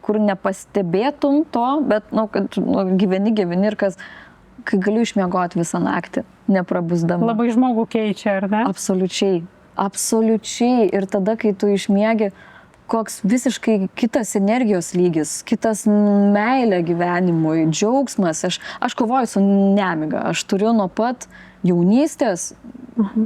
kur nepastebėtum to, bet kad gyveni ir kas, kai galiu išmiegoti visą naktį, neprabusdama. Labai žmogų keičia, ar ne? Absoliučiai. Absoliučiai. Ir tada, kai tu išmiegi, koks visiškai kitas energijos lygis, kitas meilė gyvenimui, džiaugsmas. Aš kovoju su nemiga. Aš turiu nuo pat jaunystės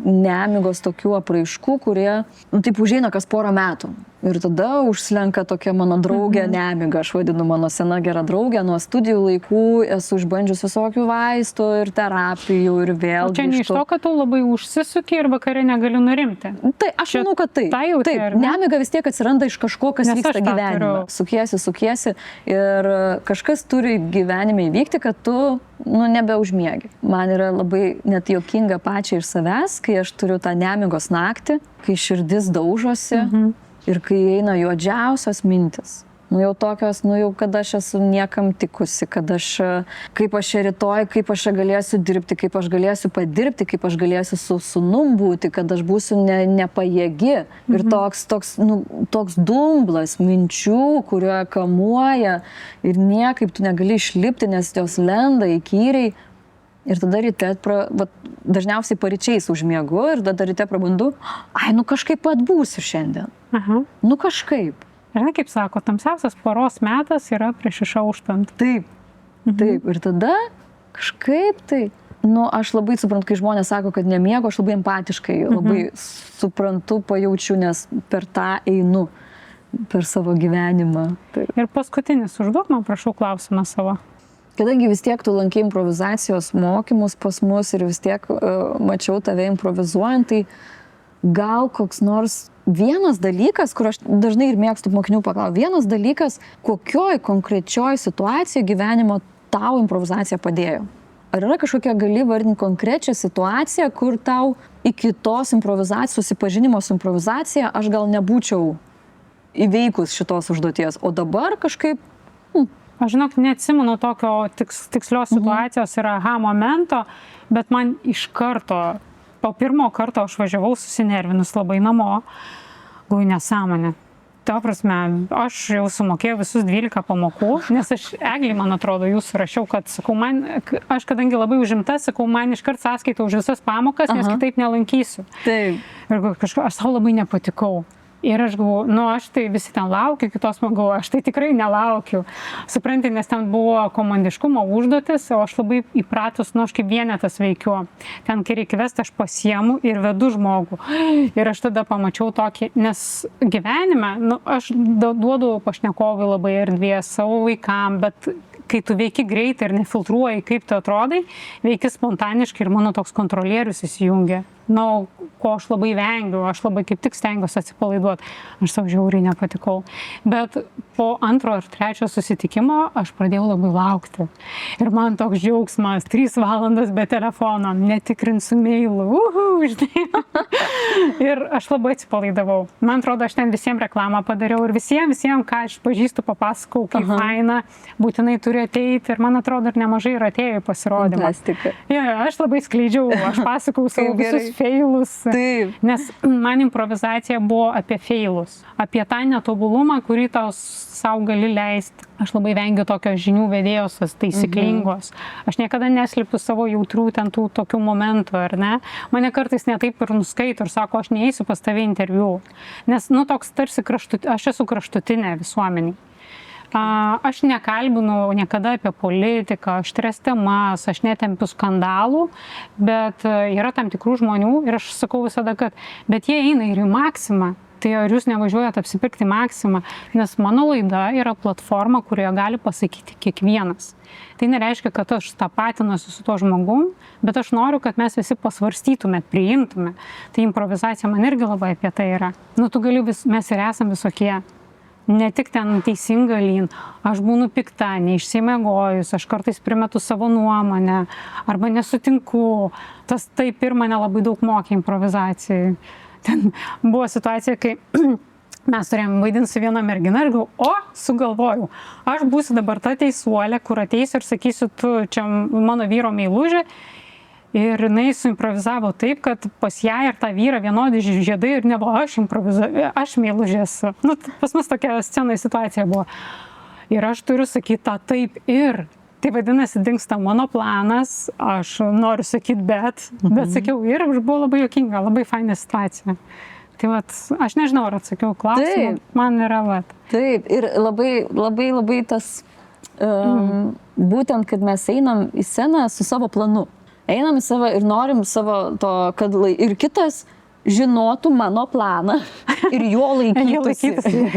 nemigos tokių apraiškų, kurie, nu, taip užeina kas porą metų. Ir tada užslenka tokia mano draugė nemiga, aš vadinu mano sena gera draugė, nuo studijų laikų esu išbandžius visokių vaistų ir terapijų ir vėl. O čia ne iš to, kad tu labai užsisuki ir vakare negali nurimti? Tai aš manau, kad taip. Taip, nemiga vis tiek atsiranda iš kažko, kas vyksta gyvenime. Sukiesi ir kažkas turi gyvenime įvykti, kad tu, nu, nebeužmiegi. Man yra labai net juokinga pačiai iš savęs, kai aš turiu tą nemigos naktį, kai širdis daužosi. Ir kai eina juodžiausios mintis, nu jau tokios, nu jau kad aš esu niekam tikusi, kad kaip aš rytoj, kaip aš galėsiu dirbti, kaip aš galėsiu padirbti, kaip aš galėsiu su sūnum būti, kad aš būsiu nepajėgi. Ir toks dumblas minčių, kurio kamuoja ir niekaip tu negali išlipti, nes jos lenda įkyriai. Ir tada ryte, dažniausiai paryčiais užmiegu ir tada ryte prabandu, nu kažkaip atbūsiu šiandien. Nu kažkaip. Ir kaip sako, tamsiausias paros metas yra prieš išauštant. Taip. Ir tada kažkaip tai, nu aš labai suprantu, kai žmonės sako, kad nemiego, aš labai empatiškai, labai suprantu, pajaučiu, nes per tą einu, per savo gyvenimą. Taip. Ir paskutinis, užduok man, prašau, klausimą savo. Kadangi vis tiek tu lankai improvizacijos mokymus pas mus ir vis tiek mačiau tave improvizuojant, tai gal koks nors vienas dalykas, kur aš dažnai ir mėgstu mokinių paklausti, vienas dalykas, kokioj konkrečioj situacijoje gyvenimo tau improvizacija padėjo? Ar yra kažkokia gali vardinti konkrečią situaciją, kur tau iki tos improvizacijos, susipažinimo su improvizacija, aš gal nebūčiau įveikus šitos užduoties, o dabar kažkaip... Aš žinok, neatsimenu tokio tikslios situacijos ir aha momento, bet man iš karto, po pirmo karto aš važiavau susinervinus labai namo, galvoju nesąmonė. Ta prasme, aš jau sumokėjau visus 12 pamokų, nes aš Eglei, man atrodo, jūsų rašiau, kad, sakau, aš kadangi labai užimta, sakau, man iškart sąskaitą už visas pamokas, nes kitaip nelankysiu. Taip. Ir kažkaip aš savo labai nepatikau. Ir aš galvoju, aš tai visi ten laukiu, kitos man galvoju, aš tai tikrai nelaukiu. Supranti, nes ten buvo komandiškumo užduotis, o aš labai įpratus, aš kaip vienetas veikiu. Ten, kai reikia vesti, aš pasiemu ir vedu žmogų. Ir aš tada pamačiau tokį, nes gyvenime, aš duodu pašnekovui labai erdvės savo vaikam, bet kai tu veiki greitai ir nefiltruoji, kaip tu atrodai, veiki spontaniškai ir mano toks kontrolierius įsijungia. Ko aš labai vengiu, aš labai kaip tik stengiuosi atsipalaiduoti, aš savo žiauriai nepatikau. Bet po antro ir trečio susitikimo aš pradėjau labai laukti. Ir man toks džiaugsmas, 3 valandas be telefono, netikrinsiu mailų, žinai. Ir aš labai atsipalaidavau. Man atrodo, aš ten visiems reklamą padariau ir visiems, ką aš pažįstu, papasakau, kaip faina, būtinai turi ateiti. Ir man atrodo, ir nemažai yra atėjo į pasirodymą. Fantastika. Aš labai skleidžiau, aš pasakau savo visus feilus. Taip. Nes man improvizacija buvo apie feilus, apie tą netobulumą, kurį tau savo gali leisti. Aš labai vengiu tokios žinių vedėjos, taisyklingos. Aš niekada neslipiu savo jautrių ten tų tokių momentų, ar ne? Mane kartais netaip ir nuskaito ir sako, aš neįsiu pas tave interviu. Nes, toks tarsi aš esu kraštutinė visuomenė. Aš nekalbinu niekada apie politiką, aštrias temas, aš netempiu skandalų, bet yra tam tikrų žmonių ir aš sakau visada, kad bet jie eina ir į Maksimą. Tai ar jūs nevažiuojate apsipirkti Maksimą, nes mano laida yra platforma, kurioje gali pasakyti kiekvienas. Tai nereiškia, kad aš tapatinuosi su tuo žmogum, bet aš noriu, kad mes visi pasvarstytume, priimtume. Tai improvizacija man irgi labai apie tai yra. Mes ir esam visokie. Ne tik ten teisinga lyn, aš būnu pikta, neišsimiegojus, aš kartais primetu savo nuomonę arba nesutinku. Tas taip ir mane labai daug mokė improvizacijai. Ten buvo situacija, kai mes turėjom vaidinti su viena mergina ir galvoju, sugalvojau, aš būsiu dabar ta teisuolė, kur ateisiu ir sakysiu, tu čia mano vyro meilužė. Ir jinai suimprovizavo taip, kad pas ją ir tą vyrą vienodi žiedai ir nebuvo aš meilužės. Pas mus tokia scenoje situacija buvo. Ir aš turiu sakyti tą taip ir. Tai vadinasi, dingsta mano planas, aš noriu sakyti bet sakiau ir buvo labai juokinga, labai faina situacija. Tai aš nežinau, ar atsakiau klausimą, man yra Taip, ir labai tas, būtent, kad mes einam į sceną su savo planu. Einam į savo ir norim savo to, kad ir kitas žinotų mano planą ir jo laikytųsi.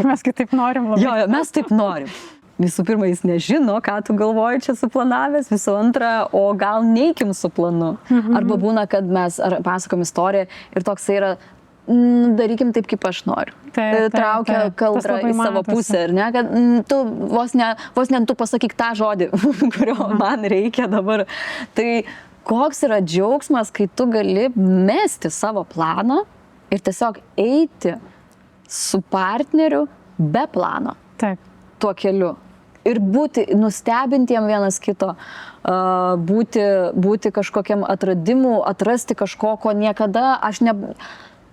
Mes kitaip norim labai. Jo, mes taip norim. Visų pirma, jis nežino, ką tu galvoji čia suplanavęs, visų antra, o gal neikim su planu. Arba būna, kad mes pasakom istoriją ir toks yra, darykim taip, kaip aš noriu. Traukia kaldrą į savo pusę, ar ne? Kad tu vos ne tu pasakyk tą žodį, kurio man reikia dabar. Tai koks yra džiaugsmas, kai tu gali mesti savo planą ir tiesiog eiti su partneriu be plano. Taip. Tuo keliu. Ir nustebintiem vienas kito, būti kažkokiam atradimu, atrasti kažko, ko niekada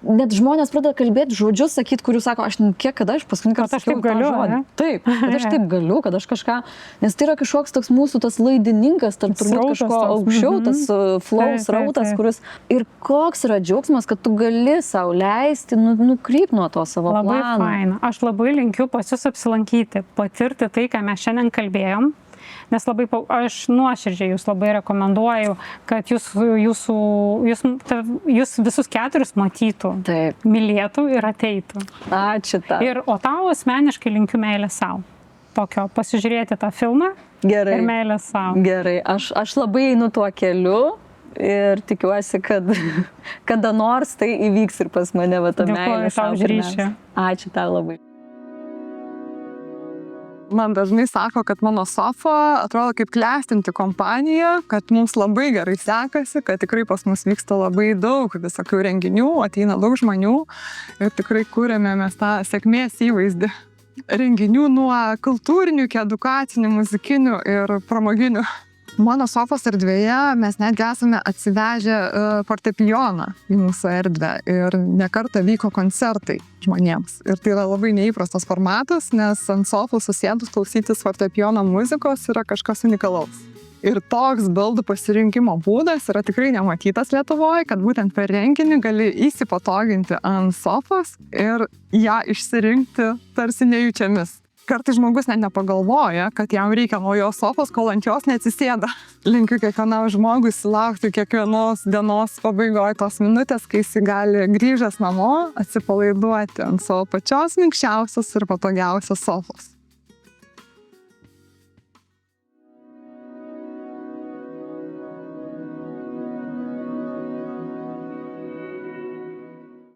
net žmonės pradeda kalbėti žodžius, sakyti, kurių sako, kada aš paskutinį kartą sakiau tą žodį. Taip, kad aš taip galiu, kad aš kažką, nes tai yra kažkoks toks mūsų tas laidininkas, turbūt kažko aukščiau, tas flow srautas, kuris ir koks yra džiaugsmas, kad tu gali sau leisti nukrypti nuo to savo plano. Labai faina. Aš labai linkiu pas jūs apsilankyti, patirti tai, ką mes šiandien kalbėjom. Nes aš nuoširdžiai jūs labai rekomenduoju, kad jūs visus 4 matytų, taip, mylėtų ir ateitų. Ačiū tau. O tau asmeniškai linkiu meilę savo. Tokio, pasižiūrėti tą filmą. Gerai. Ir meilę savo. Gerai, aš labai einu tuo keliu ir tikiuosi, kad kada nors tai įvyks ir pas mane ta meilė savo pirmiausia. Ačiū tau labai. Man dažnai sako, kad mano sofa atrodo kaip klestinti kompanija, kad mums labai gerai sekasi, kad tikrai pas mus vyksta labai daug visokių renginių, ateina daug žmonių ir tikrai kūrėme mes tą sėkmės įvaizdį. Renginių nuo kultūrinių iki edukacinių, muzikinių ir pramoginių. Mano sofos erdvėje mes netgi esame atsivežę fortepijoną į mūsų erdvę ir nekartą vyko koncertai žmonėms. Ir tai yra labai neįprastas formatas, nes ant sofų susėdus klausytis fortepijono muzikos yra kažkas unikalaus. Ir toks baldų pasirinkimo būdas yra tikrai nematytas Lietuvoje, kad būtent per renginį gali įsipatoginti ant sofos ir ją išsirinkti tarsi nejučiamis. Kartais žmogus net nepagalvoja, kad jam reikia naujos sofos, kol ant jos neatsisėda. Linkiu kiekvienam žmogui sulaukti kiekvienos dienos pabaigoje tos minutės, kai jis gali grįžęs namo atsipalaiduoti ant savo pačios minkščiausios ir patogiausios sofos.